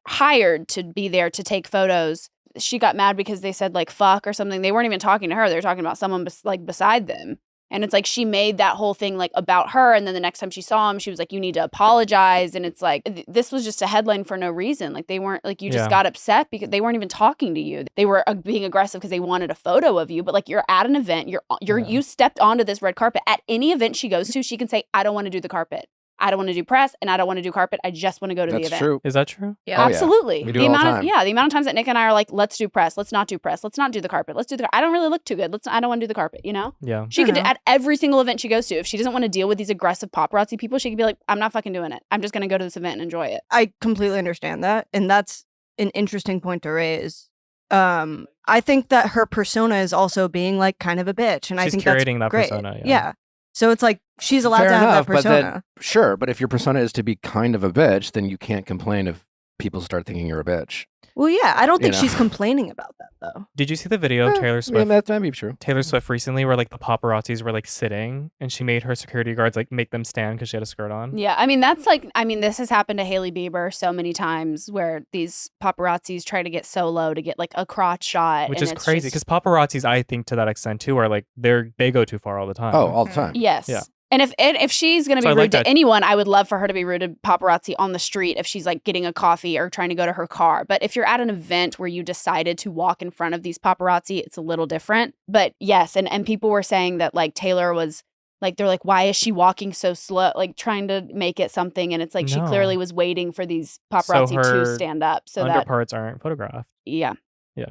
hired to be there to take photos. She got mad because they said like fuck or something. They weren't even talking to her. They were talking about someone beside them. And it's like she made that whole thing like about her. And then the next time she saw him, she was like, you need to apologize. And it's like, this was just a headline for no reason. Like they weren't like, you just got upset because they weren't even talking to you. They were being aggressive because they wanted a photo of you. But like you're at an event, you stepped onto this red carpet. At any event she goes to, she can say, I don't want to do the carpet. I don't want to do press and I don't want to do carpet. I just want to go to the event. That's true. Is that true? Yeah. Oh, Absolutely. We do it all the time. The amount of times that Nick and I are like, let's do press, let's not do press, let's not do the carpet, let's do the. I don't really look too good. I don't want to do the carpet. Yeah. She could know. at every single event she goes to. If she doesn't want to deal with these aggressive paparazzi people, she could be like, I'm not fucking doing it. I'm just gonna go to this event and enjoy it. I completely understand that. And that's an interesting point to raise. I think that her persona is also being like kind of a bitch. And I She's think that's curating that great. persona, yeah. Yeah. So it's like she's allowed Fair to have enough, that persona. but then, sure. But if your persona is to be kind of a bitch, then you can't complain if people start thinking you're a bitch. Well, yeah, I don't think know. she's complaining about that though. Did you see the video of Taylor Yeah, Swift? that might be true. Taylor Swift recently, where like the paparazzis were like sitting, and she made her security guards like make them stand because she had a skirt on. Yeah, this has happened to Hailey Bieber so many times where these paparazzis try to get so low to get like a crotch shot, Which and is it's crazy just- because paparazzis, I think, to that extent too, are like they go too far all the time. Oh, all the time. Yes. Yeah. And if she's going to So be I rude like to that. anyone, I would love for her to be rude to paparazzi on the street if she's like getting a coffee or trying to go to her car. But if you're at an event where you decided to walk in front of these paparazzi, it's a little different. But yes, and people were saying that like Taylor was like, they're like, why is she walking so slow? Like trying to make it something. And it's like she No. clearly was waiting for these paparazzi her to stand up. So that, Underparts aren't photographed. yeah. Yeah.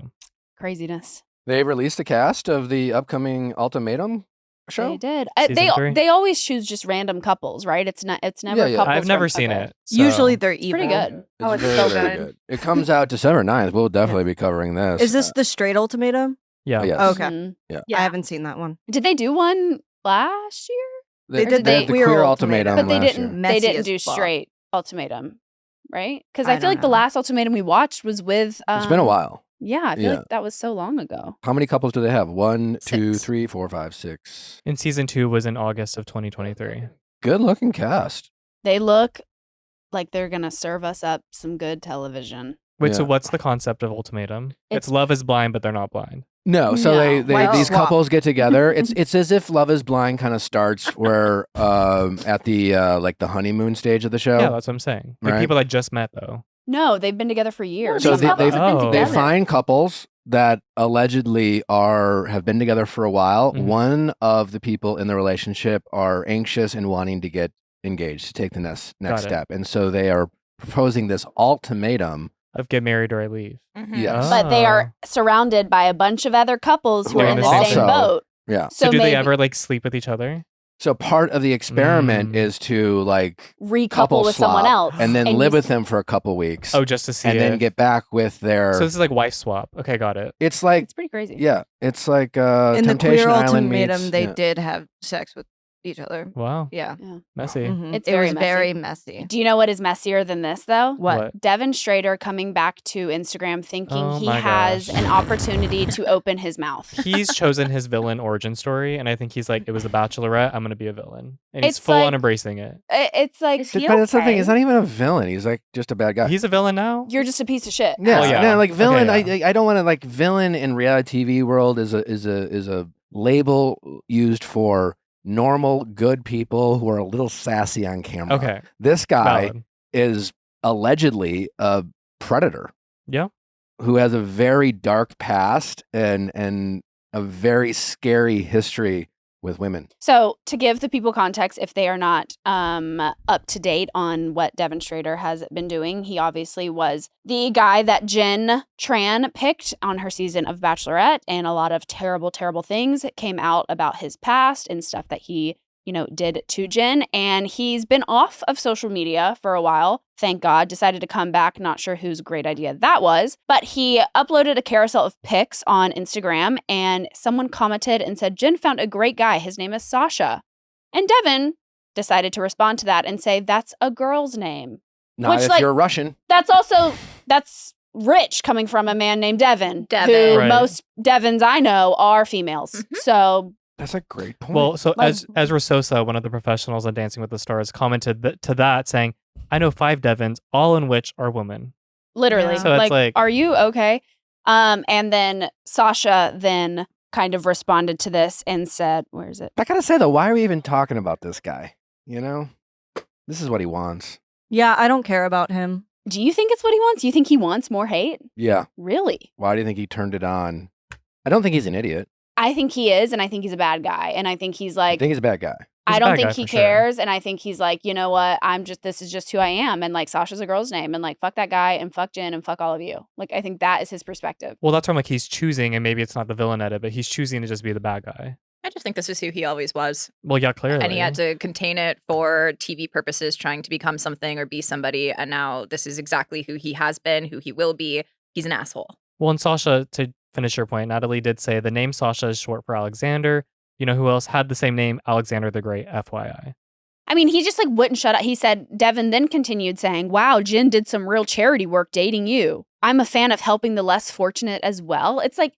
Craziness. They released a cast of the upcoming Ultimatum show. They did. Season 3? They always choose just random couples, right? It's never Yeah. couples. I've never from- seen okay. it. so- Usually they're evil. Pretty good. Oh, it's very, so very good. It comes out December 9th. We'll definitely be covering this. Is this the straight ultimatum? Yeah. yes. Okay. Mhm. Yeah. I haven't seen that one. Did they do one last year? They did did the the queer queer ultimatum, But they last didn't. year. They Messy didn't as do fuck. straight ultimatum, right? Because I I feel don't like the know. last ultimatum we watched was with. It's been a while. Yeah, I feel Yeah. like that was so long ago. How many couples do they have? 1, 2, 6. 3, 4, 5, 6. And season 2 was in August of 2023. Good looking cast. They look like they're gonna serve us up some good television. Wait, so Yeah. what's the concept of ultimatum? It's It's- love is blind, but they're not blind. No, so No. they Like these swap. couples get together. It's as if Love Is Blind kind of starts where at the like the honeymoon stage of the show. Yeah, that's what I'm saying. Like Right. people that just met though. No, they've been together for years. So These they couples have been Oh. they together. find couples that allegedly have been together for a while. Mhm. One of the people in the relationship are anxious and wanting to get engaged, to take the next Got it. step, and so they are proposing this ultimatum. Of get married or I leave. Yes. But they are surrounded by a bunch of other couples who are in the same Also- boat. Yeah. So do maybe they ever like sleep with each other? So part of the experiment is to like recouple with someone swap else and then you live with them for a couple weeks. Oh, just to see and it. then get back with their. So this is like wife swap. Okay, got it. It's like It's pretty crazy. yeah, it's like In the Temptation Queer Island Ultimatum, meets. they yeah. did have sex with each other. Wow. Yeah. Messy. Mhm. It's It very was messy. very messy. Do you know what is messier than this, though? What? Devin Strader coming back to Instagram thinking Oh he my has gosh. an opportunity to open his mouth. He's chosen his villain origin story, and I think he's like, it was the Bachelorette. I'm gonna be a villain, and he's It's full on like- embracing it. It's like, Is he But that's the thing. okay? He's not even a villain. He's like just a bad guy. He's a villain now. you're just a piece of shit. Yeah, Well, yeah. no, like villain. Okay, I don't want to like villain in reality TV world is a label used for normal good people who are a little sassy on camera. Okay. This guy Valid. is allegedly a predator Yeah. who has a very dark past and a very scary history with women. So, to give the people context, if they are not up to date on what Devin Strader has been doing, he obviously was the guy that Jen Tran picked on her season of Bachelorette, and a lot of terrible, terrible things came out about his past and stuff that he, did to Jen. And he's been off of social media for a while. Thank God. Decided to come back. Not sure whose great idea that was. But he uploaded a carousel of pics on Instagram, and someone commented and said, Jen found a great guy. His name is Sasha. And Devin decided to respond to that and say, that's a girl's name. Not Which, if like- you're Russian. That's rich coming from a man named Devin. Devin. Who Right. most Devins I know are females. Mhm. So That's a great point. Well, so Like- Ezra Sosa, one of the professionals on Dancing with the Stars, commented to that saying, "I know 5 Devins, all in which are women." literally, Yeah. So it's like- are you okay? And then Sasha then kind of responded to this and said, where is it? I gotta say though, why are we even talking about this guy? This is what he wants. Yeah, I don't care about him. Do you think it's what he wants? You think he wants more hate? Yeah. Really? Why do you think he turned it on? I don't think he's an idiot. I think he is, and I think he's a bad guy. And I think he's I like, think he's a bad guy. He's I a don't bad think guy he for sure. cares. And I think he's like, you know what? This is just who I am. And like, Sasha's a girl's name. And like, fuck that guy and fuck Jen and fuck all of you. Like, I think that is his perspective. Well, that's where I'm like, he's choosing, and maybe it's not the villain edit, but he's choosing to just be the bad guy. I just think this is who he always was. Well, yeah, clearly. And he had to contain it for TV purposes, trying to become something or be somebody. And now this is exactly who he has been, who he will be. He's an asshole. Well, and Sasha, to finish your point, Natalie did say the name Sasha is short for Alexander. You know who else had the same name? Alexander the Great, FYI. I mean, he just like wouldn't shut up. He said, Devin then continued saying, wow, Jen did some real charity work dating you. I'm a fan of helping the less fortunate as well. It's like,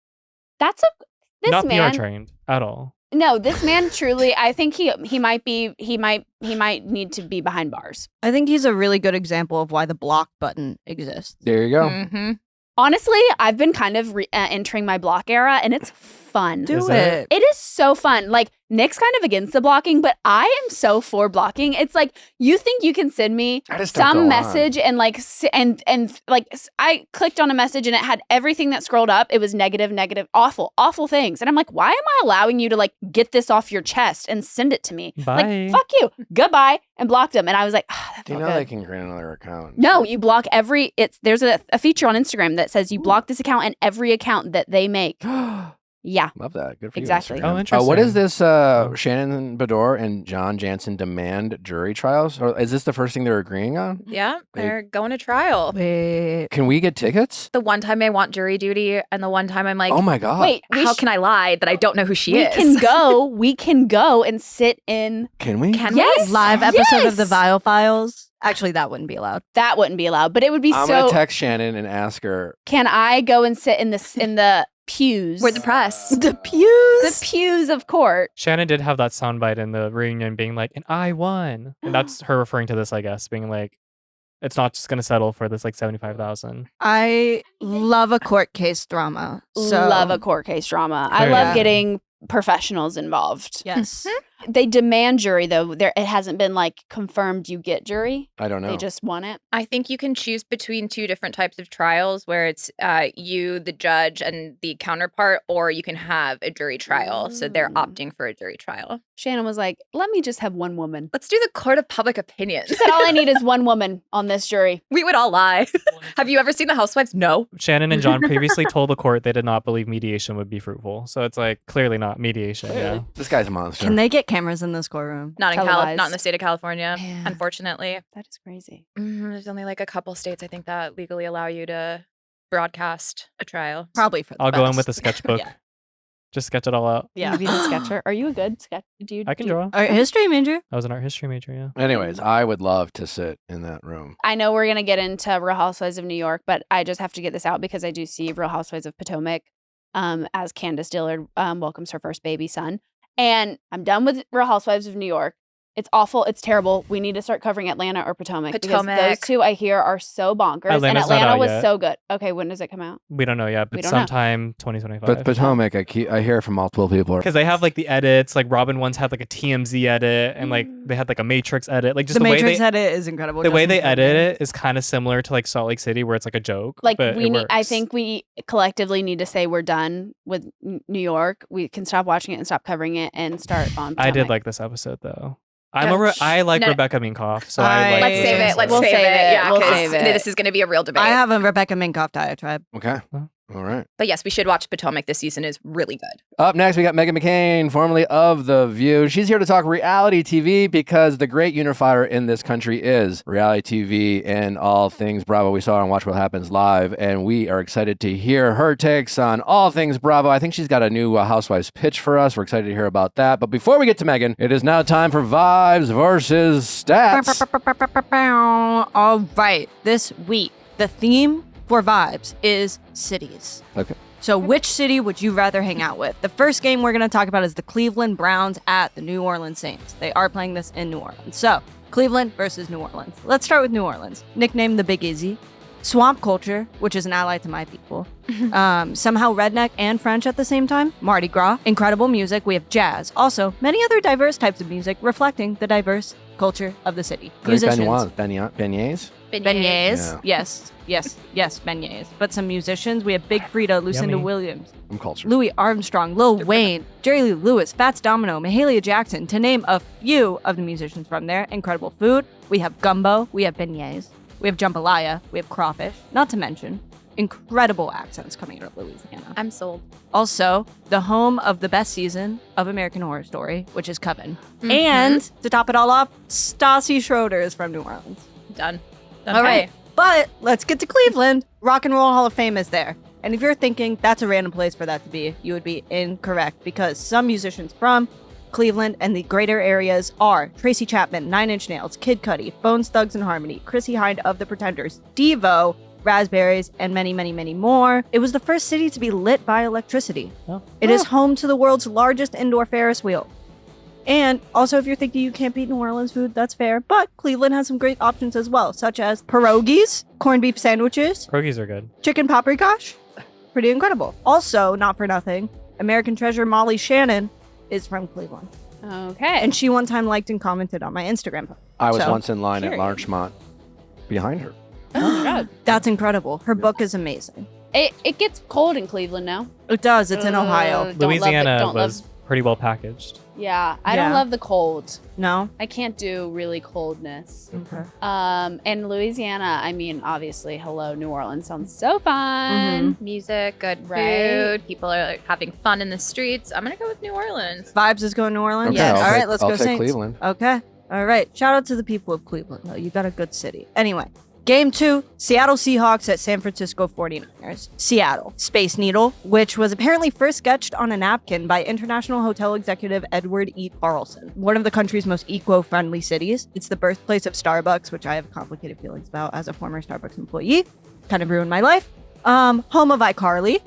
this Not man. PR trained at all. No, this man truly, I think he might need to be behind bars. I think he's a really good example of why the block button exists. There you go. Mm-hmm. Honestly, I've been kind of entering my block era, and it's fun. Is it? It is so fun. Like, Nick's kind of against the blocking, but I am so for blocking. It's like, you think you can send me I just don't go some on. message and like, I clicked on a message and it had everything that scrolled up. It was negative, awful, awful things. And I'm like, why am I allowing you to like get this off your chest and send it to me? Bye. Like, fuck you. Goodbye. And blocked him. And I was like, that Do you felt know good. they can create another account? No, you block there's a feature on Instagram that says you block this account and every account that they make. Yeah. Love that. Good for Exactly. you. Oh, Instagram. What is interesting. this? Shannon Bedore and John Jansen demand jury trials? Or is this the first thing they're agreeing on? Yeah, They- they're going to trial. Wait. Can we get tickets? The one time I want jury duty, and the one time I'm like, Oh my god! Wait, how can I lie that I don't know who she is? We can go and sit in. Can we? Can Yes. we? Live episode of the Yes! Viall Files. Actually, that wouldn't be allowed. That wouldn't be allowed, but it would be I'm so. gonna text Shannon and ask her. Can I go and sit in the pews? We're the press. The pews. The pews of court. Shannon did have that soundbite in the reunion being like, and I won. And that's her referring to this, I guess, being like, it's not just going to settle for this like 75,000. I love a court case drama. So Love a court case drama. I Fair love enough. getting professionals involved. Yes. They demand jury though. It hasn't been like confirmed you get jury. I don't know. They just want it. I think you can choose between two different types of trials where it's you, the judge, and the counterpart, or you can have a jury trial. So they're opting for a jury trial. Shannon was like, let me just have one woman. Let's do the court of public opinion. She said, all I need is one woman on this jury. We would all lie. Have you ever seen The Housewives? No. Shannon and John previously told the court they did not believe mediation would be fruitful. So it's like clearly not mediation. Yeah. This guy's a monster. Can they get cameras in this courtroom? Not in Televised. not in the state of California, Man. unfortunately. That is crazy. There's only like a couple states I think that legally allow you to broadcast a trial. Probably for the I'll go in best. with a sketchbook. Yeah. Just sketch it all out. Yeah. You be the sketcher. Are you a good sketch? I can draw. Art history major. I was an art history major, yeah. Anyways, I would love to sit in that room. I know we're gonna get into Real Housewives of New York, but I just have to get this out because I do see Real Housewives of Potomac as Candace Dillard welcomes her first baby son. And I'm done with Real Housewives of New York. It's awful. It's terrible. We need to start covering Atlanta or Potomac. Because those Potomac. two I hear are so bonkers. Atlanta's and not Atlanta out was yet. so good. Okay, when does it come out? We don't know yet, We but don't know. sometime 2025. But Potomac, I hear from multiple people. Because they have like the edits, like Robin once had like a TMZ edit, and like they had like a Matrix edit. Like just The the, way Matrix they edit is incredible. the way Justin they Timberlake. edit it is kind of similar to like Salt Lake City, where it's like a joke. Like but we it need. I works. think we collectively need to say we're done with New York. We can stop watching it and stop covering it and start on. Potomac. I did like this episode though. Yeah. I like No. Rebecca Minkoff, so I- I like. Let's this save it. episode. Let's We'll save save it. it. Yeah, We'll 'cause save it. this is going to be a real debate. I have a Rebecca Minkoff diatribe. Okay. Huh? All right. But yes, we should watch Potomac this season. Is really good. Up next, we got Meghan McCain, formerly of The View. She's here to talk reality TV because the great unifier in this country is reality TV and all things Bravo. We saw her on Watch What Happens Live, and we are excited to hear her takes on all things Bravo. I think she's got a new Housewives pitch for us. We're excited to hear about that. But before we get to Meghan, it is now time for Vibes versus Stats. All right. This week, the theme for Vibes is cities. Okay. So which city would you rather hang out with? The first game we're going to talk about is the Cleveland Browns at the New Orleans Saints. They are playing this in New Orleans. So Cleveland versus New Orleans. Let's start with New Orleans. Nicknamed the Big Easy. Swamp culture, which is an ally to my people. Somehow redneck and French at the same time. Mardi Gras. Incredible music. We have jazz. Also, many other diverse types of music reflecting the diverse culture of the city. Great Musicians. beignets. Beignets. Yeah. Yes, beignets. But some musicians. We have Big Frida, Lucinda Yummy. Williams, Some culture. Louis Armstrong, Lil Wayne, Jerry Lee Lewis, Fats Domino, Mahalia Jackson, to name a few of the musicians from there. Incredible food. We have gumbo. We have beignets. We have jambalaya. We have crawfish. Not to mention incredible accents coming out of Louisiana. I'm sold. Also, the home of the best season of American Horror Story, which is Coven. Mhm. And to top it all off, Stassi Schroeder is from New Orleans. Done. Done. All right, but let's get to Cleveland. Rock and Roll Hall of Fame is there. And if you're thinking that's a random place for that to be, you would be incorrect because some musicians from Cleveland and the greater areas are Tracy Chapman, Nine Inch Nails, Kid Cudi, Bones Thugs and Harmony, Chrissy Hynde of The Pretenders, Devo, Raspberries, and many, many, many more. It was the first city to be lit by electricity. Oh. It is home to the world's largest indoor Ferris wheel. And also, if you're thinking you can't beat New Orleans food, that's fair. But Cleveland has some great options as well, such as pierogies, corned beef sandwiches, Pierogies are good. chicken paprikash. Pretty incredible. Also, not for nothing, American treasure Molly Shannon is from Cleveland. Okay. And she one time liked and commented on my Instagram post. I was So, once in line at period. Larchmont behind her. Oh my God. That's incredible. Her book is amazing. It gets cold in Cleveland now. It does. It's in Ohio. Don't love it, Louisiana don't love- was pretty well packaged. Yeah, I don't Yeah. love the cold. No? I can't do really coldness. Okay. And Louisiana, I mean, obviously, hello, New Orleans sounds so fun. Music, good Right. food. People are like, having fun in the streets. I'm gonna go with New Orleans. Vibes is going to New Orleans? Okay, Yes. I'll All right, take- let's I'll go take Saints. Cleveland. Okay. All right. Shout out to the people of Cleveland, though. You got a good city. Anyway, game 2, Seattle Seahawks at San Francisco 49ers. Seattle, Space Needle, which was apparently first sketched on a napkin by international hotel executive Edward E. Carlson, one of the country's most eco-friendly cities. It's the birthplace of Starbucks, which I have complicated feelings about as a former Starbucks employee. Kind of ruined my life. Home of iCarly.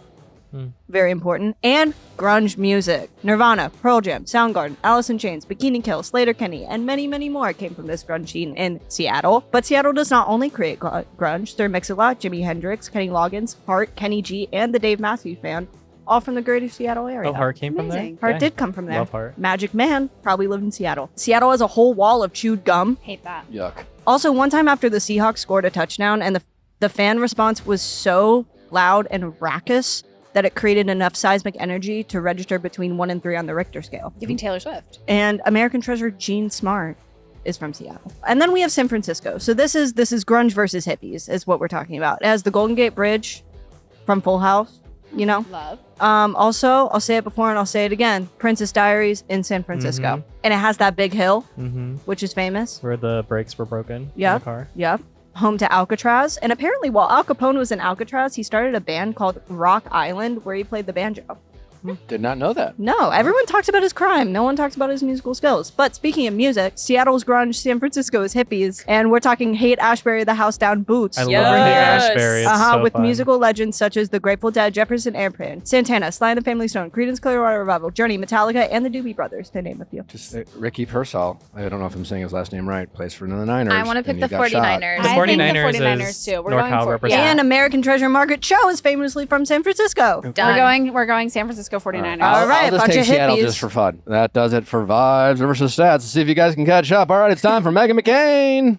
Very important. And grunge music. Nirvana, Pearl Jam, Soundgarden, Alice in Chains, Bikini Kill, Slater-Kenny, and many, many more came from this grunge scene in Seattle. But Seattle does not only create grunge. Sir Mix-a-Lot, Jimi Hendrix, Kenny Loggins, Hart, Kenny G, and the Dave Matthews Band all from the greater Seattle area. Oh, Heart came from there? Amazing. Heart Dang. did come from there. Love Heart. Magic Man probably lived in Seattle. Seattle has a whole wall of chewed gum. Hate that. Yuck. Also, one time after the Seahawks scored a touchdown and the fan response was so loud and raucous that it created enough seismic energy to register between 1 and 3 on the Richter scale. Giving Taylor Swift. And American treasure Gene Smart is from Seattle. And then we have San Francisco. So this is grunge versus hippies is what we're talking about. It has the Golden Gate Bridge from Full House, you know? Love. Also, I'll say it before and I'll say it again. Princess Diaries in San Francisco. And it has that big hill, which is famous. Where the brakes were broken in Yep. the car. Yep. Home to Alcatraz. And apparently while Al Capone was in Alcatraz, he started a band called Rock Island where he played the banjo. Did not know that. No, everyone talks about his crime. No one talks about his musical skills. But speaking of music, Seattle's grunge, San Francisco is hippies. And we're talking Haight Ashbury, the House Down Boots. I love Yes. Haight Ashbury. It's so with fun. musical legends such as the Grateful Dead, Jefferson Airplane, Santana, Sly and the Family Stone, Creedence Clearwater Revival, Journey, Metallica, and the Doobie Brothers, to name a few. Just Ricky Pearsall. I don't know if I'm saying his last name right. Plays for the Niners. I want to pick and the he got shot. 49ers. The I think the 49ers 49ers is too. We're NorCal going for representative. And American treasure Margaret Cho is famously from San Francisco. Done. We're going San Francisco 49ers. All right, I'll just bunch take of Seattle hippies. just for fun. That does it for Vibes versus Stats. Let's see if you guys can catch up. All right, it's time for Meghan McCain.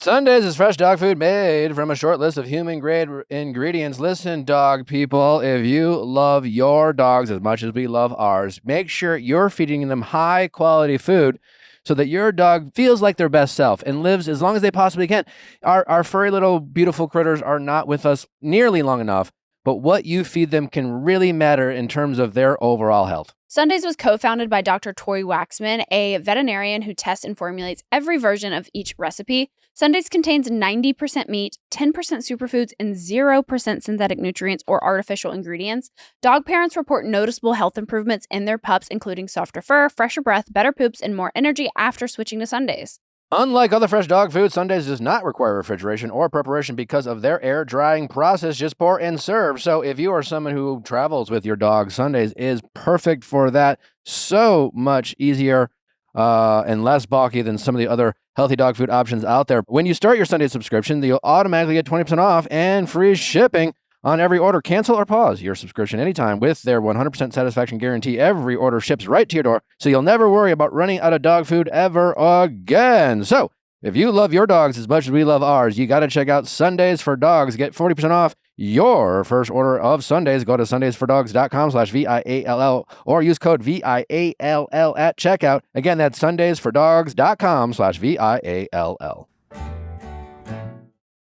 Sundays is fresh dog food made from a short list of human-grade ingredients. Listen, dog people, if you love your dogs as much as we love ours, make sure you're feeding them high-quality food so that your dog feels like their best self and lives as long as they possibly can. Our furry little beautiful critters are not with us nearly long enough, but what you feed them can really matter in terms of their overall health. Sundays was co-founded by Dr. Tori Waxman, a veterinarian who tests and formulates every version of each recipe. Sundays contains 90% meat, 10% superfoods, and 0% synthetic nutrients or artificial ingredients. Dog parents report noticeable health improvements in their pups, including softer fur, fresher breath, better poops, and more energy after switching to Sundays. Unlike other fresh dog food, Sundays does not require refrigeration or preparation because of their air drying process. Just pour and serve. So if you are someone who travels with your dog, Sundays is perfect for that. So much easier and less bulky than some of the other healthy dog food options out there. When you start your Sunday subscription, you'll automatically get 20% off and free shipping on every order. Cancel or pause your subscription anytime with their 100% satisfaction guarantee. Every order ships right to your door, so you'll never worry about running out of dog food ever again. So, if you love your dogs as much as we love ours, you got to check out Sundays for Dogs. Get 40% off your first order of Sundays. Go to sundaysfordogs.com/VIALL or use code VIALL at checkout. Again, that's sundaysfordogs.com/VIALL.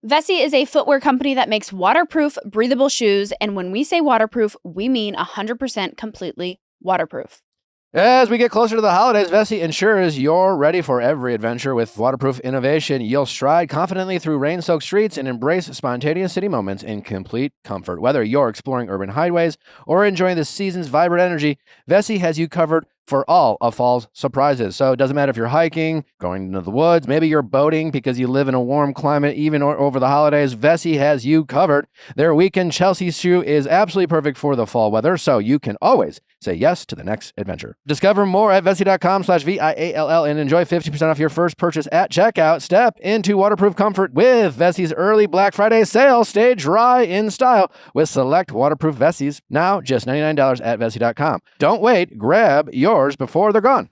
Vessi is a footwear company that makes waterproof, breathable shoes. And when we say waterproof, we mean 100% completely waterproof. As we get closer to the holidays, Vessi ensures you're ready for every adventure with waterproof innovation. You'll stride confidently through rain-soaked streets and embrace spontaneous city moments in complete comfort. Whether you're exploring urban highways or enjoying the season's vibrant energy, Vessi has you covered for all of fall's surprises. So it doesn't matter if you're hiking, going into the woods, maybe you're boating because you live in a warm climate, even over the holidays, Vessi has you covered. Their weekend Chelsea shoe is absolutely perfect for the fall weather, so you can always say yes to the next adventure. Discover more at Vessi.com/VIALL and enjoy 50% off your first purchase at checkout. Step into waterproof comfort with Vessi's early Black Friday sale. Stay dry in style with select waterproof Vessis. Now just $99 at Vessi.com. Don't wait. Grab yours before they're gone.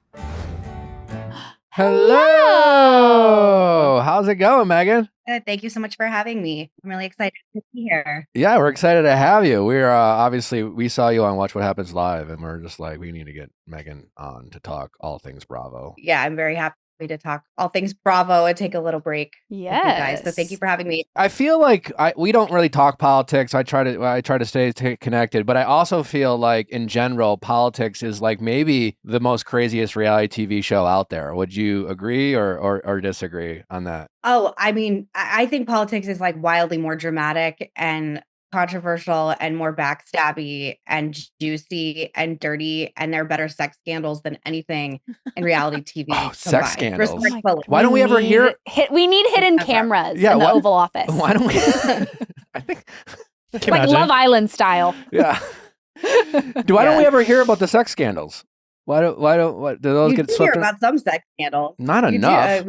Hello. How's it going, Megan? Good. Thank you so much for having me. I'm really excited to be here. Yeah, we're excited to have you. We're obviously, we saw you on Watch What Happens Live, and we're just like, we need to get Megan on to talk all things Bravo. Yeah, I'm very happy to talk all things Bravo and take a little break with you guys. So thank you for having me. I feel like we don't really talk politics. I try to stay connected, but I also feel like in general, politics is like maybe the most craziest reality TV show out there. Would you agree or disagree on that? Oh, I mean, I think politics is like wildly more dramatic and controversial and more backstabby and juicy and dirty, and there are better sex scandals than anything in reality TV. Oh, sex combined. scandals. Respectfully. Why don't we ever hear? We need hidden cameras Yeah, in the why- Oval Office. Why don't we? I think. Can you Like imagine? Love Island style. Yeah. Why don't we ever hear about the sex scandals? Why do those You get do swept? hear about some sex scandals. Not You do. enough.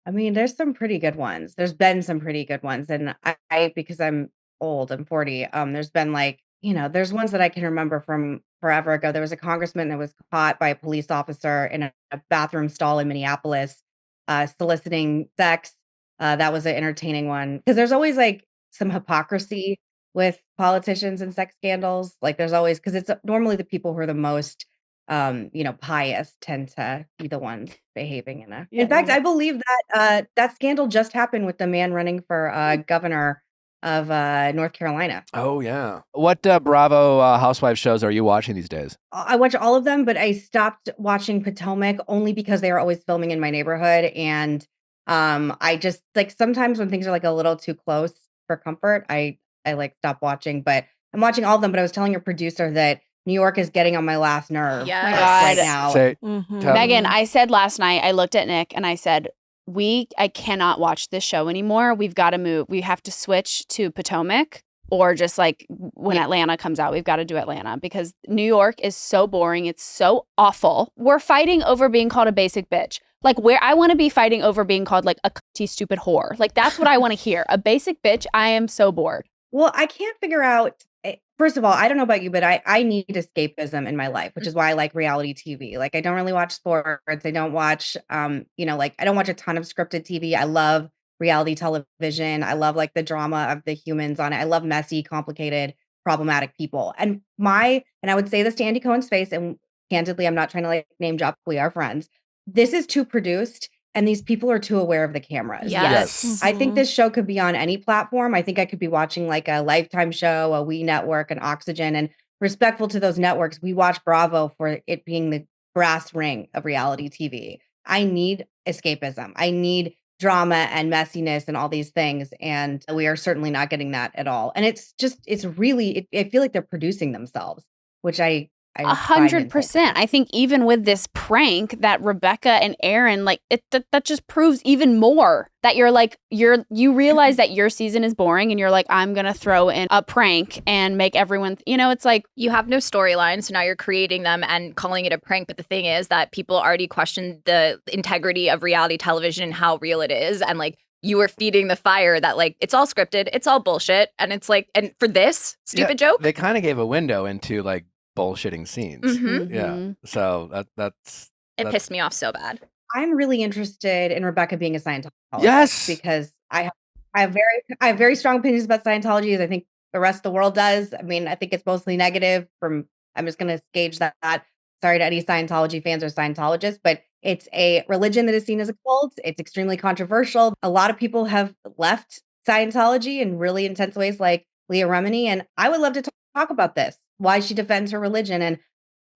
I mean, there's some pretty good ones. There's been some pretty good ones, and I because I'm old. I'm 40. There's been like, there's ones that I can remember from forever ago. There was a congressman that was caught by a police officer in a bathroom stall in Minneapolis, soliciting sex. That was an entertaining one because there's always like some hypocrisy with politicians and sex scandals. Like there's always, because it's normally the people who are the most pious tend to be the ones behaving in fact, I believe that that scandal just happened with the man running for governor of North Carolina. Oh yeah. What Bravo Housewives shows are you watching these days? I watch all of them, but I stopped watching Potomac only because they are always filming in my neighborhood. And I just like sometimes when things are like a little too close for comfort, I like stop watching. But I'm watching all of them. But I was telling your producer that New York is getting on my last nerve Yeah. Oh my right God. now. Say, tell- Megan, I said last night, I looked at Nick and I said, I cannot watch this show anymore. We've got to move. We have to switch to Potomac or just like when Atlanta comes out, we've got to do Atlanta because New York is so boring. It's so awful. We're fighting over being called a basic bitch. Like where I want to be fighting over being called like a cunty stupid whore. Like that's what I want to hear. A basic bitch. I am so bored. Well, I can't figure out. First of all, I don't know about you, but I need escapism in my life, which is why I like reality TV. Like I don't really watch sports. I don't watch, like I don't watch a ton of scripted TV. I love reality television. I love like the drama of the humans on it. I love messy, complicated, problematic people. And I would say this to Andy Cohen's face, and candidly, I'm not trying to like name drop. We are friends. This is too produced. And these people are too aware of the cameras. Yes. I think this show could be on any platform. I think I could be watching like a Lifetime show, a We Network, an Oxygen. And respectful to those networks, we watch Bravo for it being the brass ring of reality TV. I need escapism. I need drama and messiness and all these things. And we are certainly not getting that at all. And it's really, I feel like they're producing themselves, which I 100%. I think even with this prank that Rebecca and Aaron, like that just proves even more that you're like, you realize that your season is boring and you're like, I'm going to throw in a prank and make everyone, it's like. You have no storyline, so now you're creating them and calling it a prank. But the thing is that people already question the integrity of reality television and how real it is. And like, you were feeding the fire that like, it's all scripted, it's all bullshit. And it's like, and for this stupid joke. They kind of gave a window into like bullshitting scenes. Mhm. Yeah. So that's It pissed me off so bad. I'm really interested in Rebecca being a Scientologist. Yes. Because I have very strong opinions about Scientology, as I think the rest of the world does. I mean, I think it's mostly negative. I'm just going to gauge that. Sorry to any Scientology fans or Scientologists, but it's a religion that is seen as a cult. It's extremely controversial. A lot of people have left Scientology in really intense ways, like Leah Remini, and I would love to talk about this. Why she defends her religion and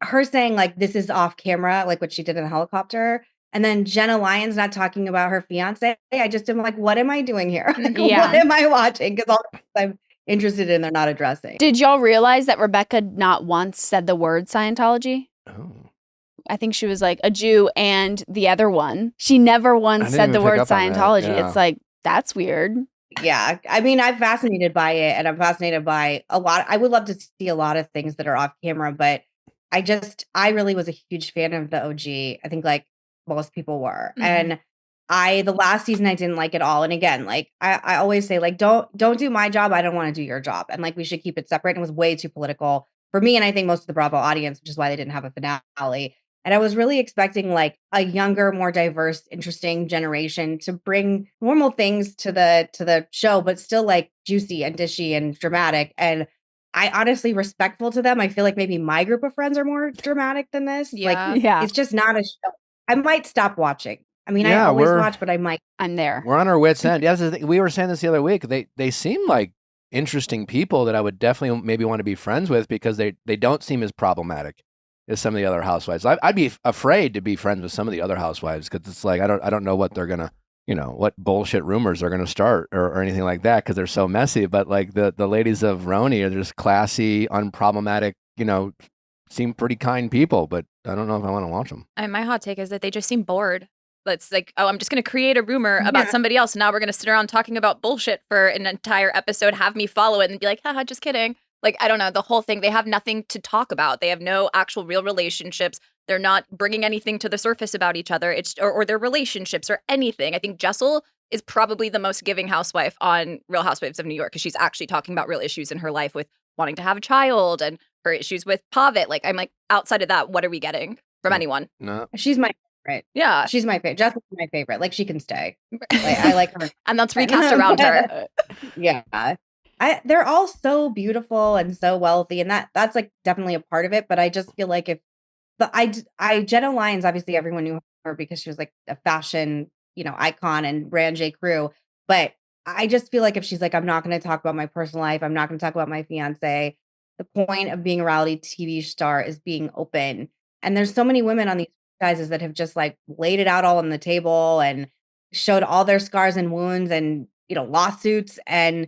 her saying like this is off camera, like what she did in the helicopter. And then Jenna Lyons not talking about her fiance. I just am like, what am I doing here? Like, Yeah. What am I watching? Because all the things I'm interested in, they're not addressing. Did y'all realize that Rebecca not once said the word Scientology? Oh. I think she was like a Jew and the other one. She never I once didn't said the even word pick up on that, Scientology. yeah. It's like, that's weird. Yeah. I mean, I'm fascinated by it, and I'm fascinated by a lot. I would love to see a lot of things that are off camera, but I really was a huge fan of the OG. I think like most people were. Mhm. And the last season I didn't like at all. And again, like I always say, like, don't do my job. I don't want to do your job. And like we should keep it separate. And it was way too political for me. And I think most of the Bravo audience, which is why they didn't have a finale. And I was really expecting like a younger, more diverse, interesting generation to bring normal things to the show, but still like juicy and dishy and dramatic. And I honestly respectful to them. I feel like maybe my group of friends are more dramatic than this. Yeah. Like Yeah, it's just not a show. I might stop watching. I mean, I Yeah, always we're- watch, but I might. I'm there. We're on our wits' end. Yeah, that's the thing. We were saying this the other week. They seem like interesting people that I would definitely maybe want to be friends with because they don't seem as problematic as some of the other housewives. I'd be afraid to be friends with some of the other housewives because it's like I don't know what they're gonna, what bullshit rumors are gonna start or anything like that because they're so messy. But like the ladies of RHONY are just classy, unproblematic, seem pretty kind people. But I don't know if I want to watch them. And my hot take is that they just seem bored. It's like, oh, I'm just going to create a rumor about Yeah. somebody else. Now we're going to sit around talking about bullshit for an entire episode, have me follow it and be like, haha, just kidding. Like, I don't know, the whole thing. They have nothing to talk about. They have no actual real relationships, They're not bringing anything to the surface about each other. Or their relationships or anything. I think Jessel is probably the most giving housewife on Real Housewives of New York because she's actually talking about real issues in her life with wanting to have a child and her issues with Pavitt. Like, I'm like, outside of that, what are we getting from anyone? No. She's my favorite. Yeah. She's my favorite. Jessica's my favorite. Like, she can stay. Like, I like her. And that's recast around her. Yeah. They're all so beautiful and so wealthy, and that's like definitely a part of it. But I just feel like Jenna Lyons, obviously everyone knew her because she was like a fashion, icon and ran J. Crew. But I just feel like if she's like, I'm not going to talk about my personal life, I'm not going to talk about my fiance. The point of being a reality TV star is being open. And there's so many women on these franchises that have just like laid it out all on the table and showed all their scars and wounds and, lawsuits. And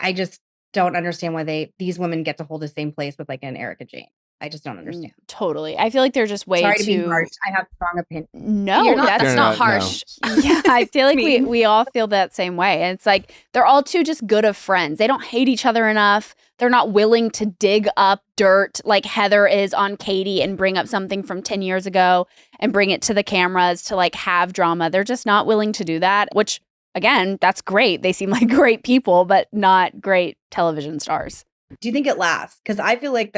I just don't understand why these women get to hold the same place with like an Erica Jane. I just don't understand. Totally. I feel like they're just way Sorry too. to be harsh. I have strong opinions. No, That's You're not not, no. harsh. Yeah, I feel like Me. we all feel that same way. And it's like they're all too just good of friends. They don't hate each other enough. They're not willing to dig up dirt like Heather is on Katie and bring up something from 10 years ago and bring it to the cameras to like have drama. They're just not willing to do that, which again, that's great. They seem like great people, but not great television stars. Do you think it lasts? Because I feel like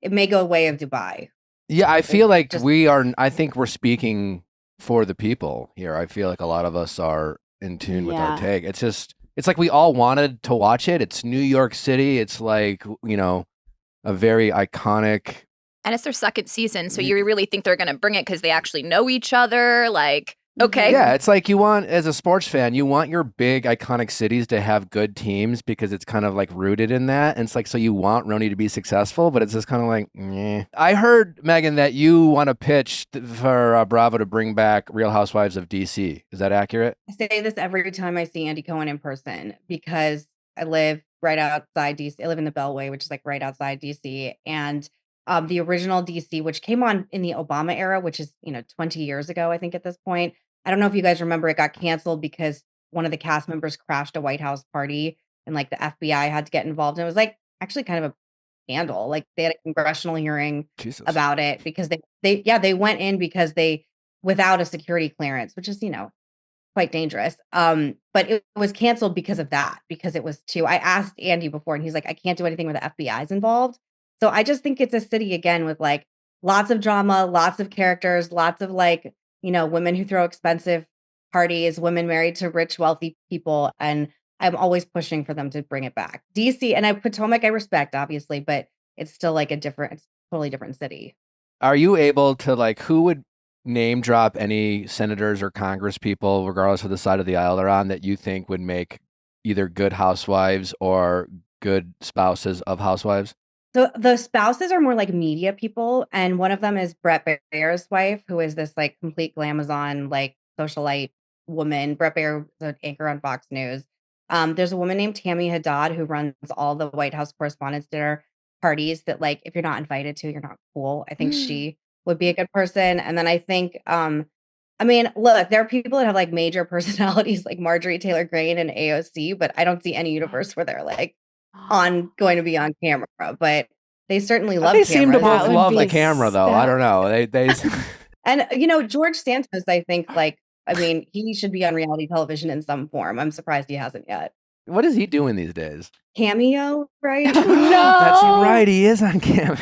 it may go way of Dubai. Yeah, I feel like just- I think we're speaking for the people here. I feel like a lot of us are in tune with our Yeah. take. It's like we all wanted to watch it. It's New York City. It's like, a very iconic. And it's their second season. So you really think they're going to bring it because they actually know each other? Like, okay. Yeah, it's like you want, as a sports fan, you want your big iconic cities to have good teams because it's kind of like rooted in that. And it's like, so you want RHONY to be successful, but it's just kind of like, meh. I heard, Meghan, that you want to pitch for Bravo to bring back Real Housewives of DC. Is that accurate? I say this every time I see Andy Cohen in person because I live right outside DC. I live in the Beltway, which is like right outside DC. And the original DC, which came on in the Obama era, which is, 20 years ago, I think at this point. I don't know if you guys remember, it got canceled because one of the cast members crashed a White House party and like the FBI had to get involved. And it was like actually kind of a scandal. Like they had a congressional hearing Jesus. about it because they went in because without a security clearance, which is, quite dangerous. But it was canceled because of that, because it was I asked Andy before and he's like, I can't do anything where the FBI is involved. So I just think it's a city again with like lots of drama, lots of characters, lots of like, women who throw expensive parties, women married to rich, wealthy people. And I'm always pushing for them to bring it back. DC and Potomac, I respect, obviously, but it's still like it's totally different city. Are you able to like, who would name drop any senators or Congress people, regardless of the side of the aisle they're on, that you think would make either good housewives or good spouses of housewives? So the spouses are more like media people. And one of them is Brett Baer's wife, who is this like complete glamazon, like socialite woman. Brett Baer is an anchor on Fox News. There's a woman named Tammy Haddad who runs all the White House Correspondents' Dinner parties that like, if you're not invited to, you're not cool. I think she would be a good person. And then I think, look, there are people that have like major personalities like Marjorie Taylor Greene and AOC, but I don't see any universe where they're like going to be on camera, but they certainly love They cameras. seem to That both would love be the camera, though. I don't know. They And George Santos, I think, he should be on reality television in some form. I'm surprised he hasn't yet. What is he doing these days? Cameo, right? No. That's right. He is on Cameo.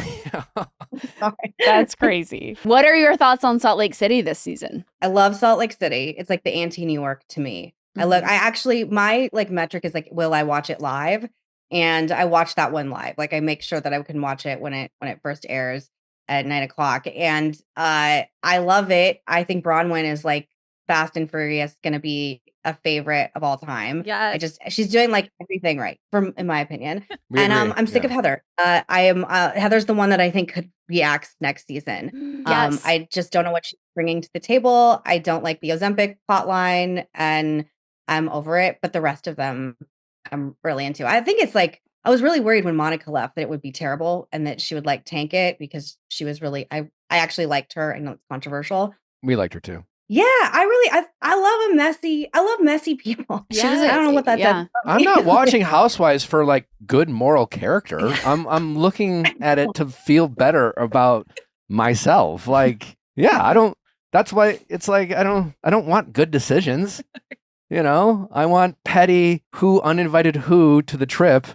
Sorry. That's crazy. What are your thoughts on Salt Lake City this season? I love Salt Lake City. It's like the anti-New York to me. My like metric is like, will I watch it live? And I watch that one live. Like I make sure that I can watch it when it first airs at 9:00. And I love it. I think Bronwyn is like Fast and Furious going to be a favorite of all time. Yeah. She's doing like everything right, in my opinion. We And agree. I'm sick of Heather. Heather's the one that I think could be axed next season. Yes. I just don't know what she's bringing to the table. I don't like the Ozempic plotline, and I'm over it. But the rest of them, I'm really into. I think it's like I was really worried when Monica left that it would be terrible and that she would like tank it because she was really. I actually liked her. I know it's controversial. We liked her too. Yeah, I love a messy. I love messy people. She doesn't- I don't know what that yeah. does. I'm not watching Housewives for like good moral character. I'm looking at it to feel better about myself. Like, yeah, that's why it's like, I don't want good decisions. I want petty uninvited to the trip.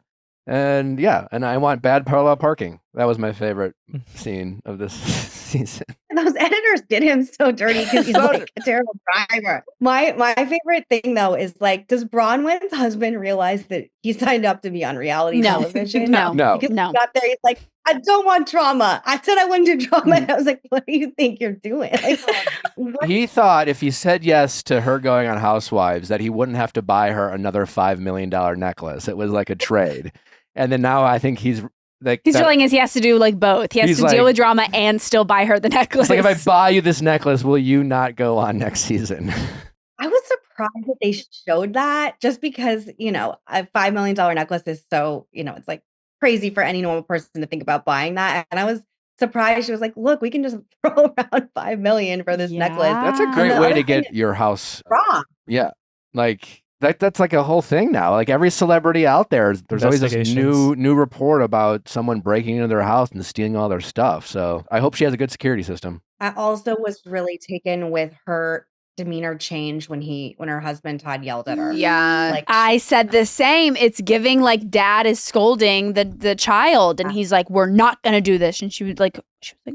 And and I want bad parallel parking. That was my favorite scene of this season. Those editors did him so dirty because he's like a terrible driver. My favorite thing though is like, does Bronwyn's husband realize that he signed up to be on reality television? No. Because he got there, he's like, I don't want drama. I said I wouldn't do drama. And I was like, what do you think you're doing? Like, he thought if he said yes to her going on Housewives, that he wouldn't have to buy her another $5 million necklace. It was like a trade. And then now I think he's like, he's feeling he has to do like both. He has to deal with drama and still buy her the necklace. It's like, if I buy you this necklace, will you not go on next season? I was surprised that they showed that, just because, a $5 million necklace is so, it's like crazy for any normal person to think about buying that. And I was surprised. She was like, look, we can just throw around $5 million for this necklace. That's a great way to get your house wrong. Yeah. Like, that's like a whole thing now. Like, every celebrity out there, there's always this new report about someone breaking into their house and stealing all their stuff. So I hope she has a good security system. I also was really taken with her demeanor change when her husband Todd yelled at her. Yeah. Like, I said the same. It's giving like dad is scolding the child, and he's like, we're not gonna do this. And she was like,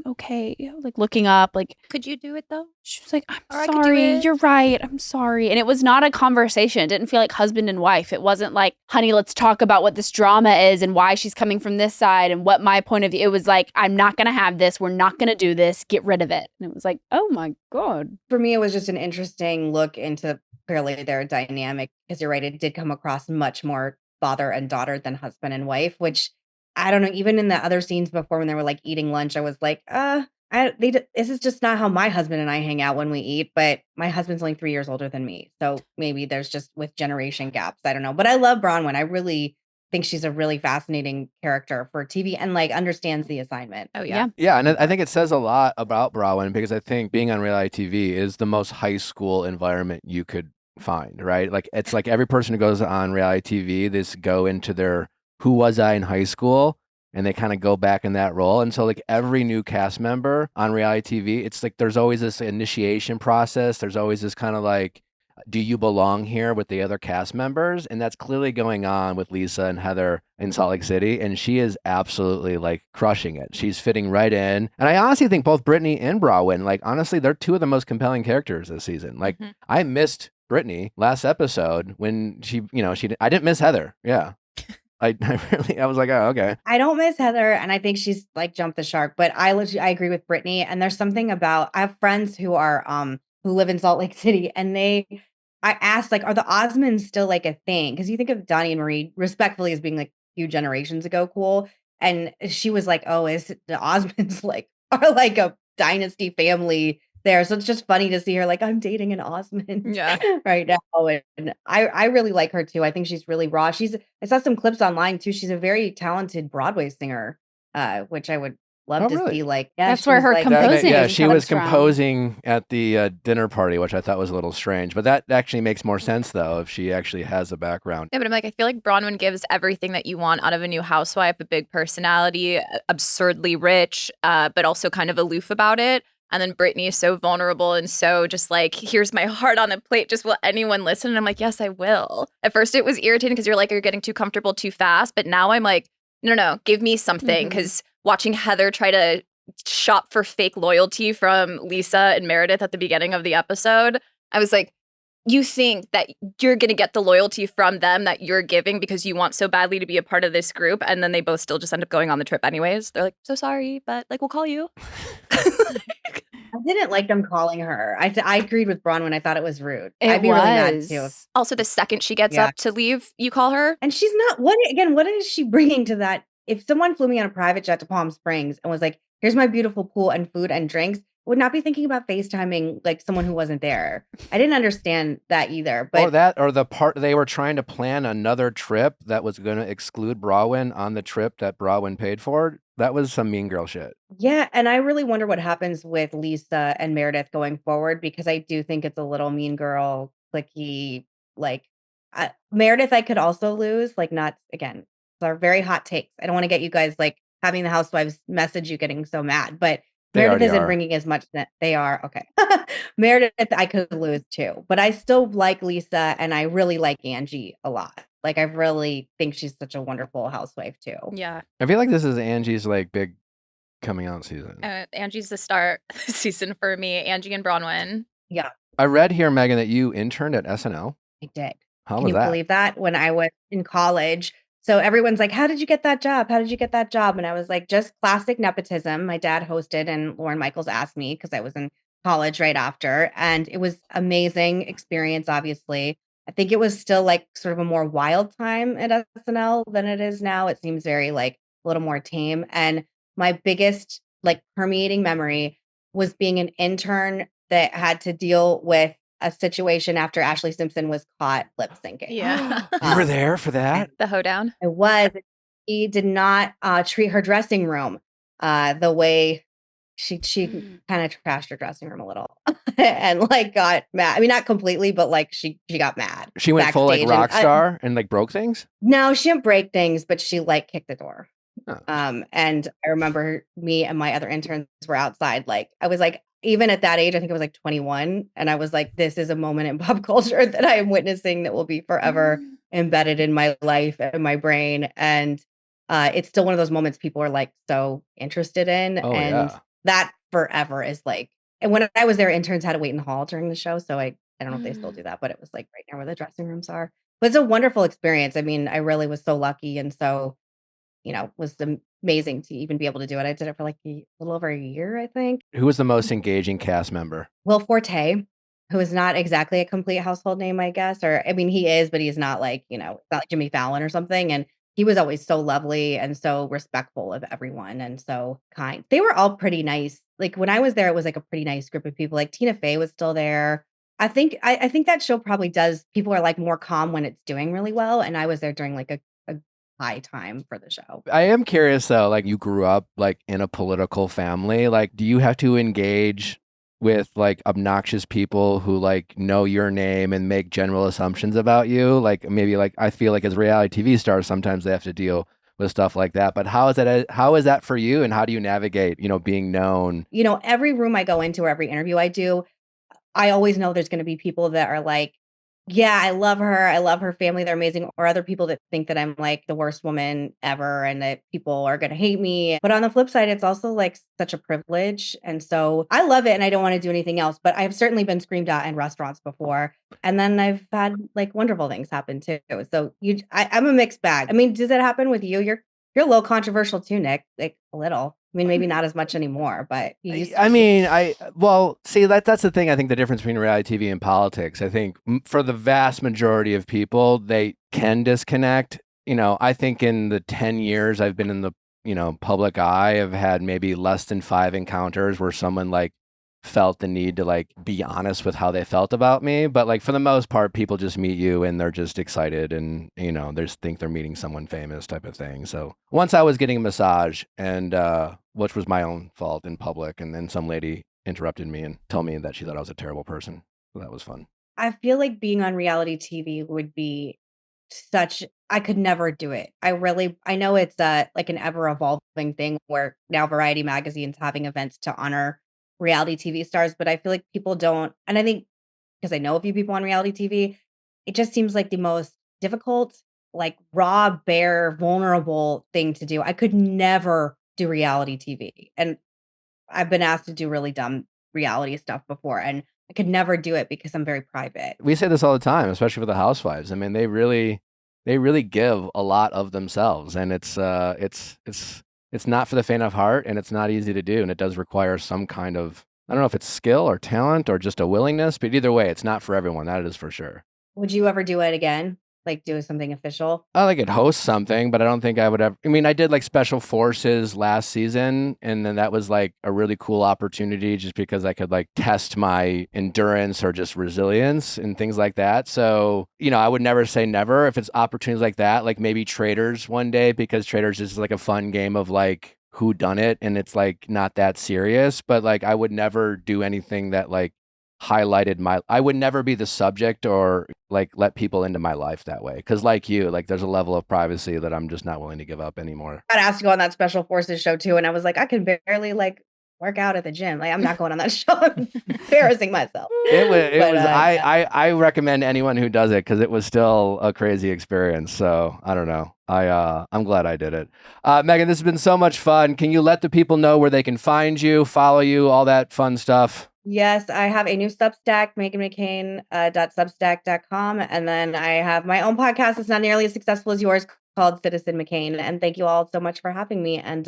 okay, like looking up, like, could you do it though? She was like, I'm sorry, you're right, I'm sorry. And it was not a conversation. It didn't feel like husband and wife. It wasn't like, honey, let's talk about what this drama is and why she's coming from this side and what my point of view. It was like, I'm not gonna have this, we're not gonna do this, get rid of it. And it was like, oh my God. For me, it was just an interesting look into clearly their dynamic, because you're right, it did come across much more father and daughter than husband and wife, which I don't know, even in the other scenes before when they were like eating lunch, I was like, this is just not how my husband and I hang out when we eat, but my husband's only 3 years older than me. So maybe there's just with generation gaps. I don't know. But I love Bronwyn. I really think she's a really fascinating character for TV and like understands the assignment. Oh, yeah. Yeah. And I think it says a lot about Bronwyn, because I think being on reality TV is the most high school environment you could find, right? Like, it's like every person who goes on reality TV, they go into their who was I in high school, and they kind of go back in that role. And so like every new cast member on reality TV, it's like there's always this initiation process. There's always this kind of like, do you belong here with the other cast members? And that's clearly going on with Lisa and Heather in Salt Lake City. And she is absolutely like crushing it. She's fitting right in. And I honestly think both Brittany and Bronwyn, like honestly, they're two of the most compelling characters this season. Like I missed Brittany last episode when I didn't miss Heather. Yeah. I was like, oh, okay. I don't miss Heather, and I think she's like jumped the shark. But I agree with Brittany. And there's something about, I have friends who are who live in Salt Lake City, and I asked, like, are the Osmonds still like a thing? Because you think of Donnie and Marie respectfully as being like a few generations ago cool, and she was like, oh, is the Osmonds like are like a dynasty family there? So it's just funny to see her like, I'm dating an Osmond right now. And I really like her too. I think she's really raw. I saw some clips online too. She's a very talented Broadway singer, which I would love to see. Like, that's where her like, composing. Yeah, she was composing at the dinner party, which I thought was a little strange. But that actually makes more sense though, if she actually has a background. Yeah, but I'm like, I feel like Bronwyn gives everything that you want out of a new housewife: a big personality, absurdly rich, but also kind of aloof about it. And then Brittany is so vulnerable and so just like, here's my heart on a plate. Just will anyone listen? And I'm like, yes, I will. At first it was irritating because you're like, you're getting too comfortable too fast. But now I'm like, no, give me something. Because watching Heather try to shop for fake loyalty from Lisa and Meredith at the beginning of the episode, I was like, you think that you're going to get the loyalty from them that you're giving because you want so badly to be a part of this group. And then they both still just end up going on the trip anyways. They're like, so sorry, but like, we'll call you. I didn't like them calling her. I agreed with Bronwyn. I thought it was rude. I'd be really mad too. Also, the second she gets up to leave, you call her. And she's not, what is she bringing to that? If someone flew me on a private jet to Palm Springs and was like, here's my beautiful pool and food and drinks, I would not be thinking about FaceTiming like someone who wasn't there. I didn't understand that either. But or the part they were trying to plan another trip that was going to exclude Bronwyn on the trip that Bronwyn paid for. That was some mean girl shit. Yeah, and I really wonder what happens with Lisa and Meredith going forward, because I do think it's a little mean girl, cliquey. Like Meredith, I could also lose. Like, not again. They're very hot takes. I don't want to get you guys like having the Housewives message you getting so mad, but They Meredith already isn't are. bringing as much that they are. Okay. Meredith, I could lose too, but I still like Lisa and I really like Angie a lot. Like, I really think she's such a wonderful housewife too. Yeah. I feel like this is Angie's like big coming out season. Angie's the star season for me. Angie and Bronwyn. Yeah, I read here, Megan, that you interned at SNL. I did. How Can was you that? believe that? When I was in college. So everyone's like, how did you get that job? How did you get that job? And I was like, just classic nepotism. My dad hosted and Lauren Michaels asked me because I was in college right after. And it was amazing experience, obviously. I think it was still like sort of a more wild time at SNL than it is now. It seems very like a little more tame. And my biggest like permeating memory was being an intern that had to deal with a situation after Ashley Simpson was caught lip syncing. Yeah. You were there for that? The hoedown. I was. He did not treat her dressing room the way she kind of trashed her dressing room a little and like got mad. I mean, not completely, but like she got mad. She went full like backstage. rock star and like broke things? No, she didn't break things, but she like kicked the door. Oh. And I remember me and my other interns were outside. Like I was like, even at that age, I think I was like 21. And I was like, this is a moment in pop culture that I am witnessing that will be forever embedded in my life and my brain. And it's still one of those moments people are like so interested in. Oh, and yeah. that forever is like, and when I was there, interns had to wait in the hall during the show. So I don't know if they still do that, but it was like right near where the dressing rooms are. But it's a wonderful experience. I mean, I really was so lucky. And so, was amazing to even be able to do it. I did it for like a little over a year, I think. Who was the most engaging cast member? Will Forte, who is not exactly a complete household name, I guess. Or, I mean, he is, but he's not like, not like Jimmy Fallon or something. And he was always so lovely and so respectful of everyone and so kind. They were all pretty nice. Like when I was there, it was like a pretty nice group of people. Like Tina Fey was still there. I think that show probably does. People are like more calm when it's doing really well. And I was there during like a high time for the show. I am curious though, like you grew up like in a political family. Like, do you have to engage with like obnoxious people who like know your name and make general assumptions about you? Like maybe like I feel like as reality TV stars, sometimes they have to deal with stuff like that. But how is that for you? And how do you navigate, being known? Every room I go into or every interview I do, I always know there's going to be people that are like, yeah, I love her. I love her family. They're amazing. Or other people that think that I'm like the worst woman ever and that people are going to hate me. But on the flip side, it's also like such a privilege. And so I love it and I don't want to do anything else. But I've certainly been screamed at in restaurants before. And then I've had like wonderful things happen too. So I'm a mixed bag. I mean, does that happen with you? You're a little controversial too, Nick, like a little. I mean, maybe not as much anymore, but you used to see that's the thing. I think the difference between reality TV and politics, I think for the vast majority of people, they can disconnect. I think in the 10 years I've been in the, public eye, I've had maybe less than 5 encounters where someone like felt the need to like be honest with how they felt about me. But like for the most part, people just meet you and they're just excited and, they just think they're meeting someone famous type of thing. So once I was getting a massage and, which was my own fault in public. And then some lady interrupted me and told me that she thought I was a terrible person. So that was fun. I feel like being on reality TV would be I could never do it. I know it's like an ever evolving thing where now Variety magazine's having events to honor reality TV stars, but I feel like people don't, and I think because I know a few people on reality TV, it just seems like the most difficult, like raw, bare, vulnerable thing to do. I could never do reality TV. And I've been asked to do really dumb reality stuff before, and I could never do it because I'm very private. We say this all the time, especially for the Housewives. I mean, they really give a lot of themselves, and it's not for the faint of heart, and it's not easy to do, and it does require some kind of, I don't know if it's skill or talent or just a willingness, but either way, it's not for everyone. That is for sure. Would you ever do it again? Like do something official? I could host something, but I don't think I would ever. I mean, I did like Special Forces last season, and then that was like a really cool opportunity just because I could like test my endurance or just resilience and things like that. So, I would never say never if it's opportunities like that, like maybe Traders one day, because Traders is like a fun game of like who done it, and it's like not that serious, but like I would never do anything that like highlighted I would never be the subject or like let people into my life that way. Cause like you, like there's a level of privacy that I'm just not willing to give up anymore. I got asked to go on that Special Forces show too. And I was like, I can barely like work out at the gym. Like I'm not going on that show. I'm embarrassing myself. I recommend anyone who does it because it was still a crazy experience. So I don't know. I'm glad I did it. Meghan, this has been so much fun. Can you let the people know where they can find you, follow you, all that fun stuff? Yes, I have a new Substack, MeghanMcCain.substack.com. And then I have my own podcast. It's not nearly as successful as yours, called Citizen McCain. And thank you all so much for having me. And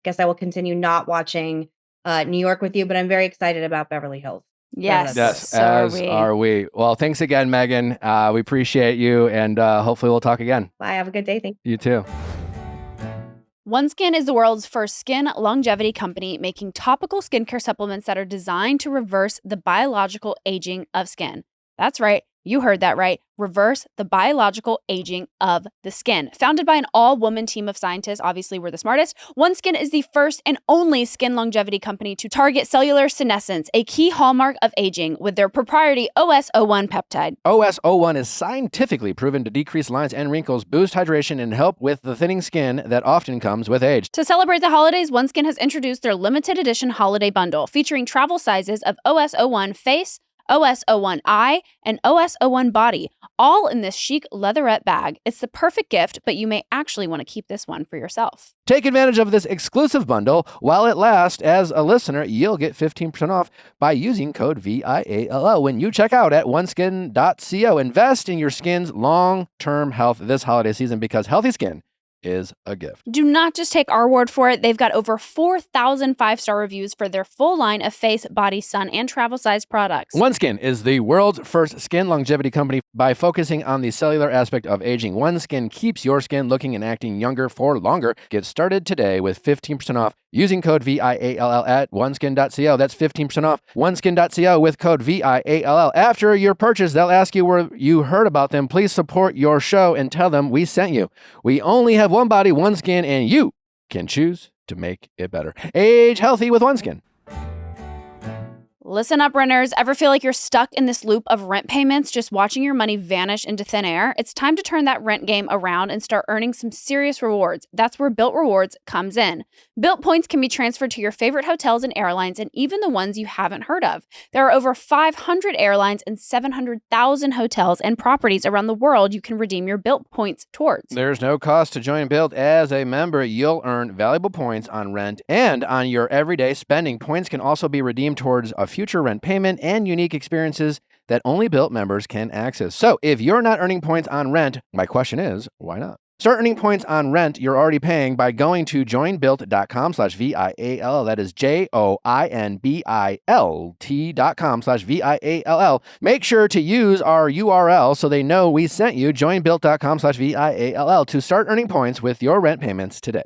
guess I will continue not watching New York with you, but I'm very excited about Beverly Hills. Yes. Yes, so as are we. Well, thanks again, Meghan. We appreciate you, and hopefully we'll talk again. Bye. Have a good day. Thank you. You too. OneSkin is the world's first skin longevity company making topical skincare supplements that are designed to reverse the biological aging of skin. That's right. You heard that right. Reverse the biological aging of the skin. Founded by an all-woman team of scientists, obviously we're the smartest, OneSkin is the first and only skin longevity company to target cellular senescence, a key hallmark of aging, with their proprietary OS01 peptide. OS01 is scientifically proven to decrease lines and wrinkles, boost hydration, and help with the thinning skin that often comes with age. To celebrate the holidays, OneSkin has introduced their limited edition holiday bundle featuring travel sizes of OS01 Face, OS01 Eye, and OS01 Body, all in this chic leatherette bag. It's the perfect gift, but you may actually want to keep this one for yourself. Take advantage of this exclusive bundle while it lasts. As a listener, you'll get 15% off by using code VIALL when you check out at oneskin.co. Invest in your skin's long-term health this holiday season because healthy skin is a gift. Do not just take our word for it. They've got over 4,000 five-star reviews for their full line of face, body, sun, and travel size products. OneSkin is the world's first skin longevity company by focusing on the cellular aspect of aging. OneSkin keeps your skin looking and acting younger for longer. Get started today with 15% off using code VIALL at oneskin.co. That's 15% off oneskin.co with code VIALL. After your purchase, they'll ask you where you heard about them. Please support your show and tell them we sent you. We only have one body, one skin, and you can choose to make it better. Age healthy with OneSkin. Listen up, renters. Ever feel like you're stuck in this loop of rent payments, just watching your money vanish into thin air? It's time to turn that rent game around and start earning some serious rewards. That's where Built Rewards comes in. Built points can be transferred to your favorite hotels and airlines, and even the ones you haven't heard of. There are over 500 airlines and 700,000 hotels and properties around the world you can redeem your Built points towards. There's no cost to join Built. As a member, you'll earn valuable points on rent and on your everyday spending. Points can also be redeemed towards a future rent payment and unique experiences that only Built members can access. So if you're not earning points on rent, my question is, why not? Start earning points on rent you're already paying by going to joinbuilt.com/VIALL. That is joinbilt.com/VIALL. Make sure to use our URL so they know we sent you. Joinbuilt.com/VIALL to start earning points with your rent payments today.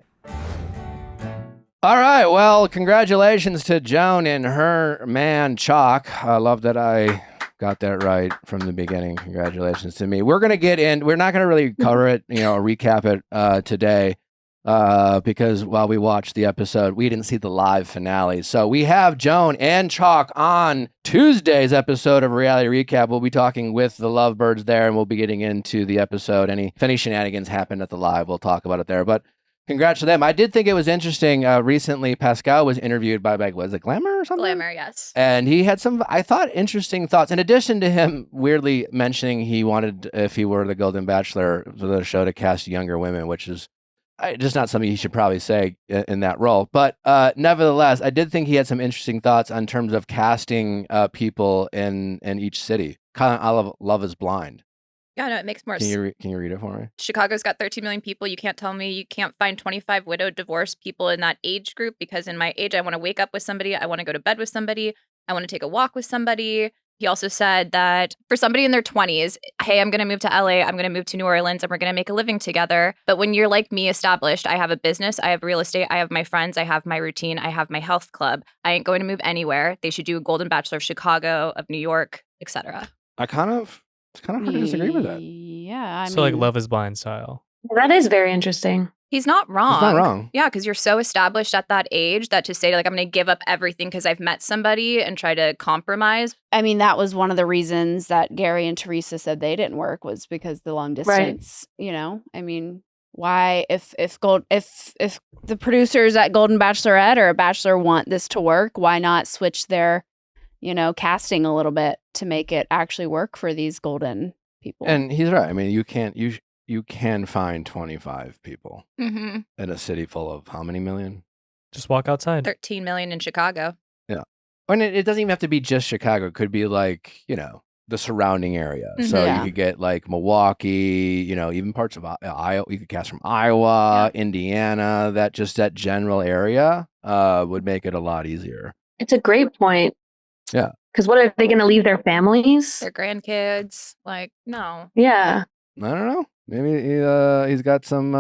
All right. Well, congratulations to Joan and her man, Chalk. I love that I got that right from the beginning. Congratulations to me. We're going to get in. We're not going to really cover it, recap it today because while we watched the episode, we didn't see the live finale. So we have Joan and Chalk on Tuesday's episode of Reality Recap. We'll be talking with the Lovebirds there, and we'll be getting into the episode. If any shenanigans happened at the live, we'll talk about it there. But congrats to them. I did think it was interesting. Recently, Pascal was interviewed by, was it Glamour or something? Glamour, yes. And he had some, I thought, interesting thoughts. In addition to him weirdly mentioning he wanted, if he were the Golden Bachelor, for the show to cast younger women, which is just not something he should probably say in that role. But nevertheless, I did think he had some interesting thoughts in terms of casting people in each city. Kind of, I love Love is Blind. Yeah, no, it makes more sense. Can you read it for me? Chicago's got 13 million people. You can't tell me you can't find 25 widowed, divorced people in that age group, because in my age, I want to wake up with somebody. I want to go to bed with somebody. I want to take a walk with somebody. He also said that for somebody in their 20s, hey, I'm going to move to LA. I'm going to move to New Orleans and we're going to make a living together. But when you're like me, established, I have a business, I have real estate, I have my friends, I have my routine, I have my health club. I ain't going to move anywhere. They should do a Golden Bachelor of Chicago, of New York, etc. It's kind of hard to disagree with that. Yeah. So like Love is Blind style. That is very interesting. He's not wrong. He's not wrong. Yeah, because you're so established at that age that to say, like, I'm going to give up everything because I've met somebody and try to compromise. I mean, that was one of the reasons that Gary and Teresa said they didn't work, was because the long distance, why if the producers at Golden Bachelorette or a Bachelor want this to work, why not switch their, casting a little bit to make it actually work for these golden people? And he's right. I mean, you can find 25 people Mm-hmm. in a city full of how many million? Just walk outside. 13 million in Chicago. And it doesn't even have to be just Chicago. It could be like, the surrounding area. So Yeah. you could get like Milwaukee, even parts of Iowa. You could cast from Iowa, Indiana, that general area would make it a lot easier. It's a great point. Yeah. Because what are they going to leave their families? Their grandkids. Like, no. Yeah. I don't know. Maybe he's got some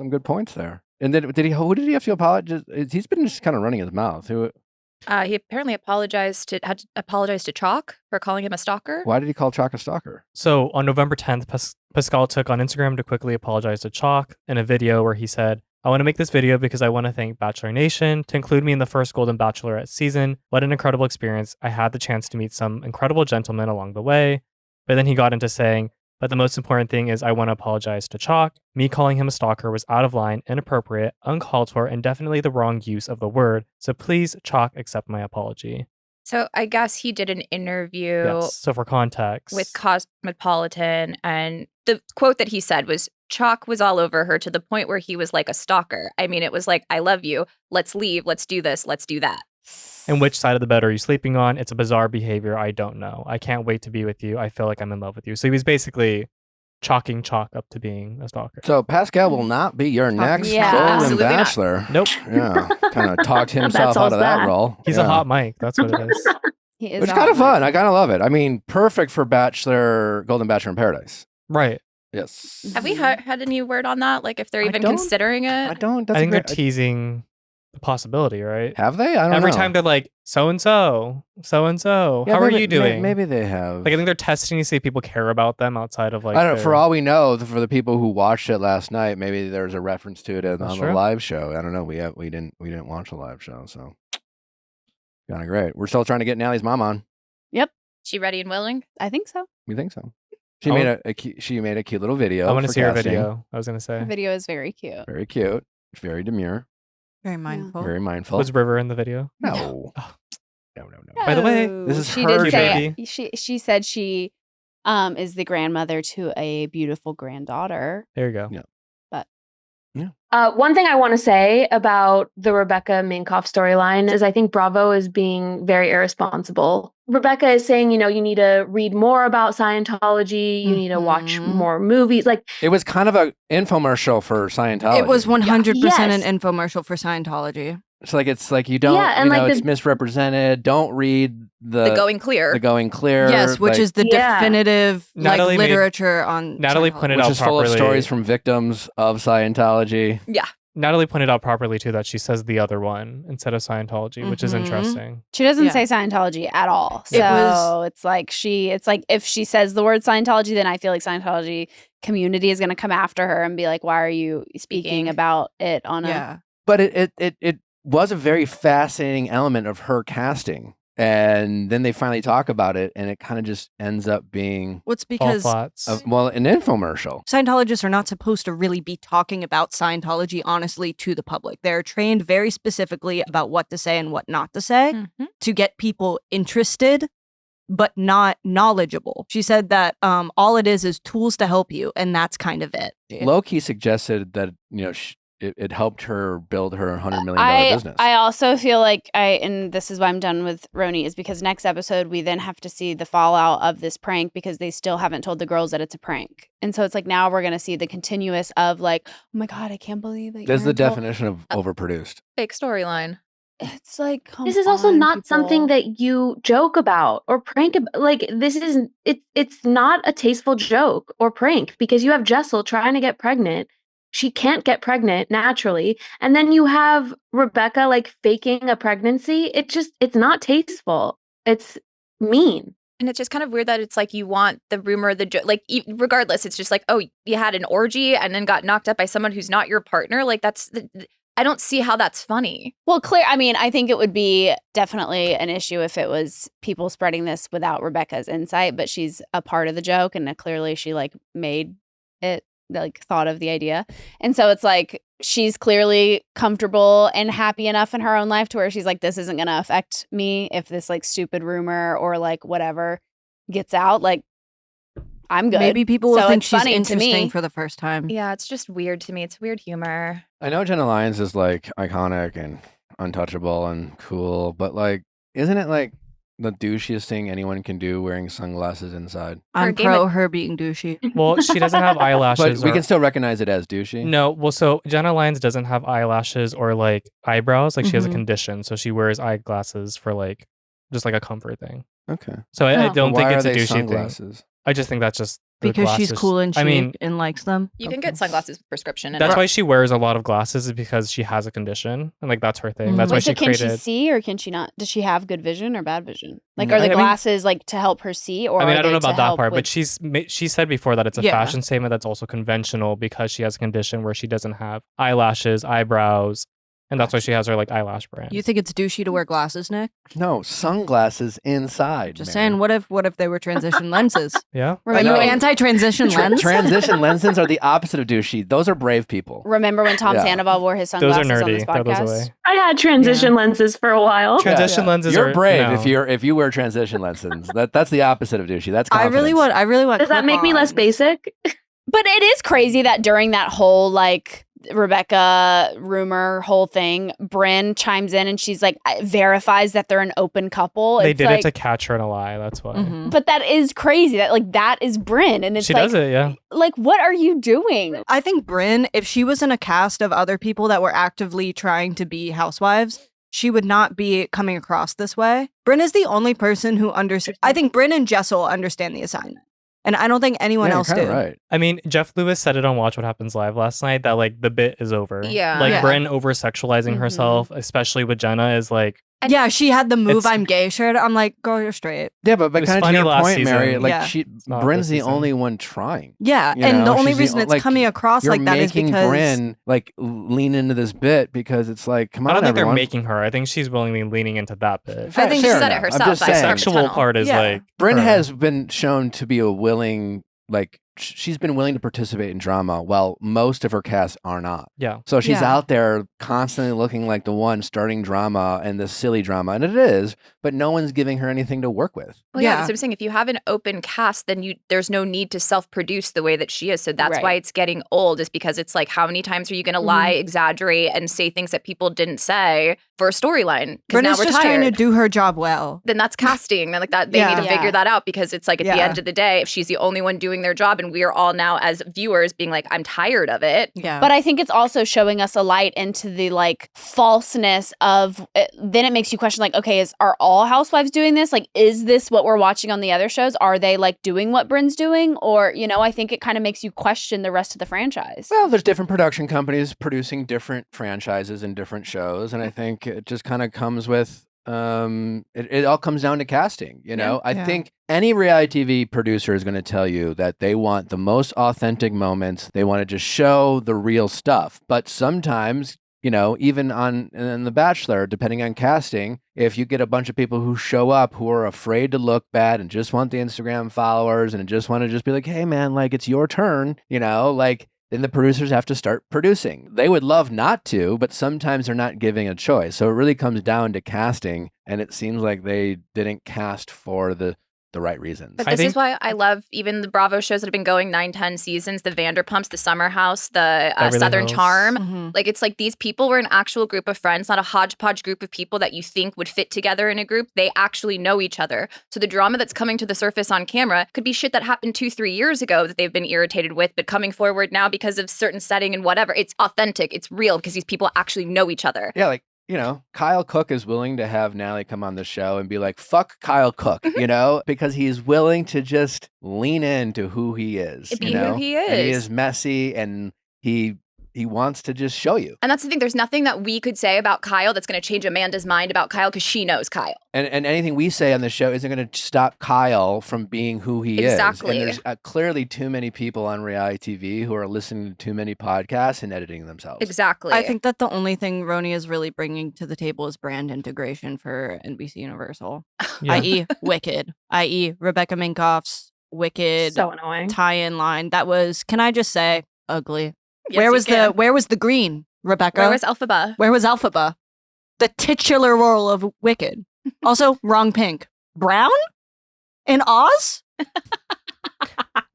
good points there. And then who did he have to apologize? He's been just kind of running his mouth. He apparently had to apologize to Chalk for calling him a stalker. Why did he call Chalk a stalker? So on November 10th, Pascal took on Instagram to quickly apologize to Chalk in a video where he said, "I want to make this video because I want to thank Bachelor Nation to include me in the first Golden Bachelorette season. What an incredible experience. I had the chance to meet some incredible gentlemen along the way." But then he got into saying, "But the most important thing is I want to apologize to Chalk. Me calling him a stalker was out of line, inappropriate, uncalled for, and definitely the wrong use of the word. So please, Chalk, accept my apology." So I guess he did an interview Yes. So for context, with Cosmopolitan, and the quote that he said was, "Chalk was all over her to the point where he was like a stalker. I mean, it was like, I love you. Let's leave. Let's do this. Let's do that." and which side of the bed are you sleeping on? It's a bizarre behavior. I don't know. I can't wait to be with you. I feel like I'm in love with you. So he was basically chalking Chalk up to being a stalker. So Pascal will not be your next Yeah. Golden Absolutely not. Bachelor. Nope. Yeah, kind of talked himself out solves of that that. role. He's Yeah. a hot mic. That's what it is. He is Which is a kind hot of fun. mic. I kind of love it. I mean, perfect for Golden Bachelor in Paradise. Right. Yes. Have we had any word on that? Like if they're I even don't- considering it? I don't. That's I think a they're great, teasing the possibility, right? have they? I don't know. Every time they're like, so-and-so. Yeah, How are maybe- you doing? Maybe they have. Like, I think they're testing to see if people care about them outside of like. I don't know. For their- all we know, for the people who watched it last night, maybe there's a reference to it on That's the true. live show. I don't know. We didn't watch the live show, so kind of great. We're still trying to get Nally's mom on. She ready and willing? I think so. We think so. She I made she made a cute little video. I want to for see her casting. video. I was gonna The say. video is very cute. Very cute. Very demure. Very mindful. Very mindful. Was River in the video? No. Oh. No. By the way, No. this is she her did say baby. she said she is the grandmother to a beautiful granddaughter. There you go. Yeah. One thing I want to say about the Rebecca Minkoff storyline is I think Bravo is being very irresponsible. Rebecca is saying, you need to read more about Scientology. You need to watch Mhm. more movies. Like, It was kind of an infomercial for Scientology. It was 100% Yes. an infomercial for Scientology. It's like you don't. Yeah, and like it's the- misrepresented. Don't read The going clear. The going clear. Yes, which like, is the Yeah. definitive Natalie made- literature on Natalie Scientology. pointed which out is full of properly. stories from victims of Scientology. Natalie pointed out properly too that she says the other one instead of Scientology, which is Mhm. interesting. She doesn't Yeah. say Scientology at all. So It was- it's like if she says the word Scientology, then I feel like Scientology community is going to come after her and be like, why are you speaking Speaking. about it on a Yeah. But it was a very fascinating element of her casting. And then they finally talk about it, and it kind of just ends up being What's All because flats. an infomercial. Scientologists are not supposed to really be talking about Scientology honestly to the public. They're trained very specifically about what to say and what not to say Mhm. to get people interested but not knowledgeable. She said that all it is tools to help you, and that's kind of it. Loki suggested that it helped her build her $100 million business. I also feel like and this is why I'm done with RHONY, is because next episode we then have to see the fallout of this prank because they still haven't told the girls that it's a prank. And so it's like now we're going to see the continuous of like, oh my God, I can't believe that. There's the Aaron told-" definition of overproduced. Fake storyline. It's like, come this is also on, not something people. that you joke about or prank about. Like, this is it's not a tasteful joke or prank because you have Jessel trying to get pregnant. She can't get pregnant naturally. And then you have Rebecca like faking a pregnancy. It's not tasteful. It's mean. And it's just kind of weird that it's like you want the rumor, the joke, like regardless, it's just like, oh, you had an orgy and then got knocked up by someone who's not your partner. Like I don't see how that's funny. Well, I think it would be definitely an issue if it was people spreading this without Rebecca's insight, but she's a part of the joke and clearly she like made it like thought of the idea. And so it's like she's clearly comfortable and happy enough in her own life to where she's like, this isn't going to affect me if this like stupid rumor or like whatever gets out. Like, I'm good. Maybe people will So think it's she's funny to interesting me. for the first time. Yeah, it's just weird to me. It's weird humor. I know Jenna Lyons is like iconic and untouchable and cool, but like, isn't it like the douchiest thing anyone can do wearing sunglasses inside? I'm Game pro of- her being douchey. Well, she doesn't have But eyelashes. we or- can still recognize it as douchey. No, well, so Jenna Lyons doesn't have eyelashes or like eyebrows. Like she has a Mhm. condition, so she wears eyeglasses for like just like a comfort thing. Okay. So I Oh. don't Why think are it's a they douchey thing. sunglasses? I just think that's just the Because she's glasses. cool and chic I mean, and likes them. You can get sunglasses with prescription. And that's it- why she wears a lot of glasses is because she has a condition and like that's her thing. That's Mhm. why Wait, she so can she created. see or can she not? Does she have good vision or bad vision? Like, No, are the I mean- glasses like to help her see, or I mean, are I don't they know to about that help part, with- but she said before that it's a Yeah. fashion statement that's also conventional because she has a condition where she doesn't have eyelashes, eyebrows, and that's why she has her like eyelash brand. You think it's douchey to wear glasses, Nick? No, sunglasses inside. Just Mary. saying, what if they were transition lenses? yeah. Are Remember you know. when- anti-transition lens? Transition lenses are the opposite of douchey. Those are brave people. Remember when Tom Yeah. Sandoval wore his Those are sunglasses on this nerdy. Throw those podcast? away. I had transition lenses for a while. Transition lenses You're are brave no. if you wear transition lenses. That's the opposite of douchey. That's I really want. Does that make me less clip-ons. basic? But it is crazy that during that whole like Rebecca rumor whole thing, Brynn chimes in and she's like verifies that they're an open couple. They It's did like, it to catch her in a lie. That's why. Mhm. But that is crazy. That like that is Brynn, and it's She like, does it, yeah. like what are you doing? I think Brynn, if she was in a cast of other people that were actively trying to be housewives, she would not be coming across this way. Brynn is the only person who understands. I think Brynn and Jessel understand the assignment. And I don't think anyone Yeah, you're else kinda do. right. I mean, Jeff Lewis said it on Watch What Happens Live last night that like the bit is over. Yeah. Like Yeah. Brynn over sexualizing Mhm. herself, especially with Jenna, is like Yeah, she had the "Move, It's- I'm gay" shirt. I'm like, girl, you're straight. Yeah, but It was kind of to funny your last point, Mary, season. like Yeah. not Brynn's this the season. only one trying. Yeah, You and know, the only she's the reason o- it's like, coming across You're like that is making because Brynn like lean into this bit because it's like, come I on, don't think everyone. they're making her. I think she's willingly leaning into that bit. Fair- I think she fair said it enough. I'm herself. just I The saying. saw sexual tunnel. part is Yeah. like Brynn her. has been shown to be a willing, like she's been willing to participate in drama while most of her cast are not. Yeah. So she's Yeah. out there constantly looking like the one starting drama and this silly drama, and it is, but no one's giving her anything to work with. Well, yeah, Yeah. that's what I'm saying. If you have an open cast, then there's no need to self-produce the way that she is. So that's why Right. it's getting old, is because it's like, how many times are you going to lie, exaggerate, and say things that people didn't say for a storyline? Because Brynn now is we're just trying to tired. do her job well. Then that's casting. Then like that, they need to Yeah. figure that out, because it's like at the Yeah. end of the day, if she's the only one doing their job, and we're all now as viewers being like, I'm tired of it. Yeah, But I think it's also showing us a light into the like falseness of. Then it makes you question like, okay, are all housewives doing this? Like, is this what we're watching on the other shows? Are they like doing what Brynn's doing? Or I think it kind of makes you question the rest of the franchise. Well, there's different production companies producing different franchises and different shows, and I think it just kind of comes with it all comes down to casting. I Yeah. think any reality TV producer is going to tell you that they want the most authentic moments. They want to just show the real stuff. But sometimes, even in The Bachelor, depending on casting, if you get a bunch of people who show up who are afraid to look bad and just want the Instagram followers and just want to just be like, hey man, like it's your turn, then the producers have to start producing. They would love not to, but sometimes they're not giving a choice. So it really comes down to casting, and it seems like they didn't cast for the right reasons. But I this think- is why I love even the Bravo shows that have been going 9-10 seasons, the Vanderpumps, the Summer House, the Beverly Southern Hills. Charm. Mhm. Like, it's like these people were an actual group of friends, not a hodgepodge group of people that you think would fit together in a group. They actually know each other. So the drama that's coming to the surface on camera could be shit that happened 2-3 years ago that they've been irritated with, but coming forward now because of certain setting and whatever. It's authentic. It's real because these people actually know each other. Yeah, like, Kyle Cook is willing to have Natalie come on the show and be like, fuck Kyle Cook, because he's willing to just lean into who he is. Be who he is. And he is messy, and he wants to just show you. And that's the thing. There's nothing that we could say about Kyle that's going to change Amanda's mind about Kyle, because she knows Kyle. And anything we say on the show isn't going to stop Kyle from being who he Exactly. is. And there's clearly too many people on reality TV who are listening to too many podcasts and editing themselves. Exactly. I think that the only thing RHONY is really bringing to the table is brand integration for NBC Universal, Yeah. i.e., Wicked, i.e., Rebecca Minkoff's Wicked So annoying. tie-in line. That was, can I just say, ugly. Yes, where you was can. where was the green, Rebecca? Where was Elphaba? Where was Elphaba? The titular role of Wicked. Also, wrong pink. Brown? In Oz?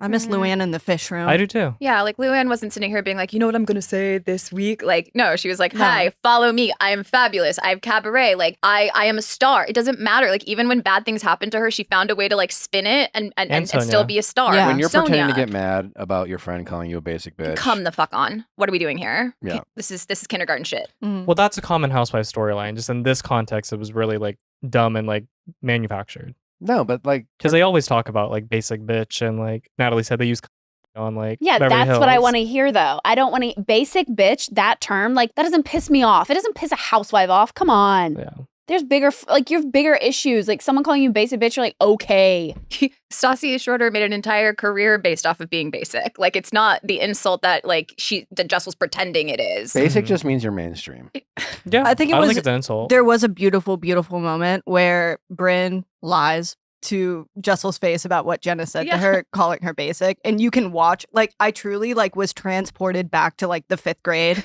I miss Luann in the fish room. I do too. Yeah, like Luann wasn't sitting here being like, you know what I'm gonna say this week? Like, no, she was like, No. hi, follow me. I am fabulous. I have cabaret. Like, I am a star. It doesn't matter. Like, even when bad things happen to her, she found a way to like spin it and still Sonia. be a star. Yeah. When you're Sonia, pretending to get mad about your friend calling you a basic bitch. come the fuck on. What are we doing here? Yeah. This is kindergarten shit. Mm. Well, that's a common housewife storyline. Just in this context, it was really like dumb and like manufactured. No, but like Because they always talk about like basic bitch and like Natalie said they use on like Yeah, Beverly that's what I Hills. want to hear though. I don't want to basic bitch, that term, like that doesn't piss me off. It doesn't piss a housewife off. Come on. Yeah. There's bigger like you have bigger issues. Like someone calling you basic bitch, you're like, okay. Stassi Schroeder made an entire career based off of being basic. Like, it's not the insult that that Jess was pretending it is. basic Mhm. just means you're mainstream. Yeah. I think it I don't was- think it's an insult. There was a beautiful, beautiful moment where Brynn lies to Jessel's face about what Jenna said Yeah. to her, calling her basic. And you can watch, like, I truly, like, was transported back to, like, the 5th grade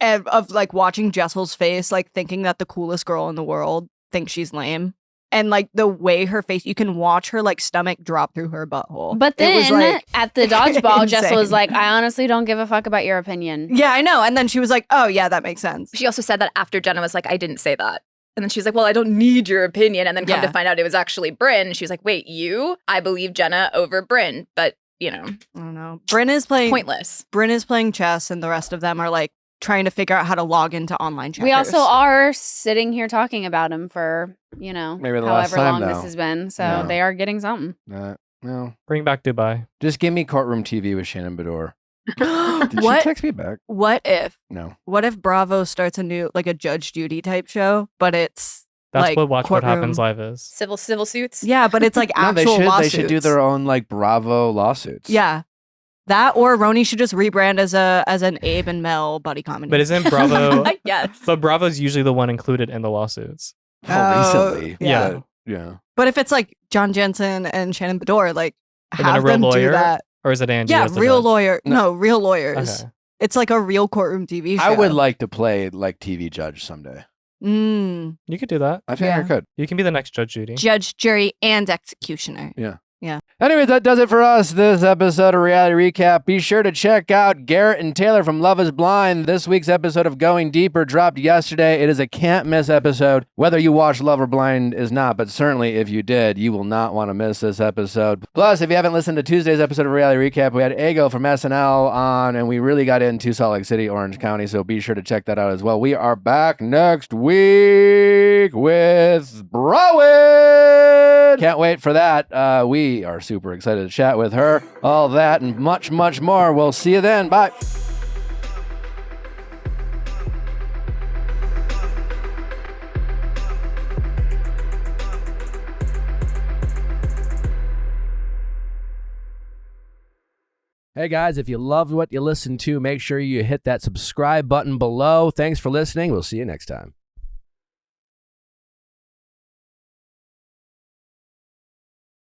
and of, like, watching Jessel's face, like, thinking that the coolest girl in the world thinks she's lame. And, like, the way her face, you can watch her, like, stomach drop through her butthole. But It was, then like, at the dodgeball, Jessel was insane. like, I honestly don't give a fuck about your opinion. Yeah, I know. And then she was like, oh, yeah, that makes sense. She also said that after Jenna was like, I didn't say that. And then she was like, well, I don't need your opinion. And then come Yeah. to find out it was actually Brynn. She was like, wait, you? I believe Jenna over Brynn. But, you know, I don't know. Brynn is playing chess, and the rest of them are, like, trying to figure out how to log into online checkers. We also are sitting here talking about him for, Maybe the last however time, long this though. has been. So Yeah. they are getting something. No. Bring back Dubai. Just give me courtroom TV with Shannon Bedore. Did she What? text me back? What if No. Bravo starts a new, like, a Judge Judy type show, but it's That's like what Watch What courtroom. Happens Live is. civil suits. Yeah, but it's like No, actual lawsuits. they should do their own like Bravo lawsuits. Yeah, that or RHONY should just rebrand as an Abe and Mel buddy comedy. But isn't Bravo? Yes. But Bravo's usually the one included in the lawsuits. Oh, recently. yeah. But, yeah. But if it's like John Jensen and Shannon Bedore, like And then a have real them do lawyer? that. Or is it Angie? Yeah, as the real judge? lawyer. No. No, real lawyers. Okay. It's like a real courtroom TV show. I would like to play like TV judge someday. Mm, You could do that. I think I Yeah. could. You can be the next Judge Judy. judge, jury, and executioner. Anyways, that does it for us this episode of Reality Recap. Be sure to check out Garrett and Taylor from Love is Blind. This week's episode of Going Deeper dropped yesterday. It is a can't miss episode. Whether you watch Love or Blind is not, but certainly if you did, you will not want to miss this episode. Plus, if you haven't listened to Tuesday's episode of Reality Recap, we had Ego from SNL on, and we really got into Salt Lake City, Orange County, so be sure to check that out as well. We are back next week with Browen. Can't wait for that. We are super excited to chat with her. All that and much, much more. We'll see you then. Bye. Hey guys, if you loved what you listened to, make sure you hit that subscribe button below. Thanks for listening. We'll see you next time.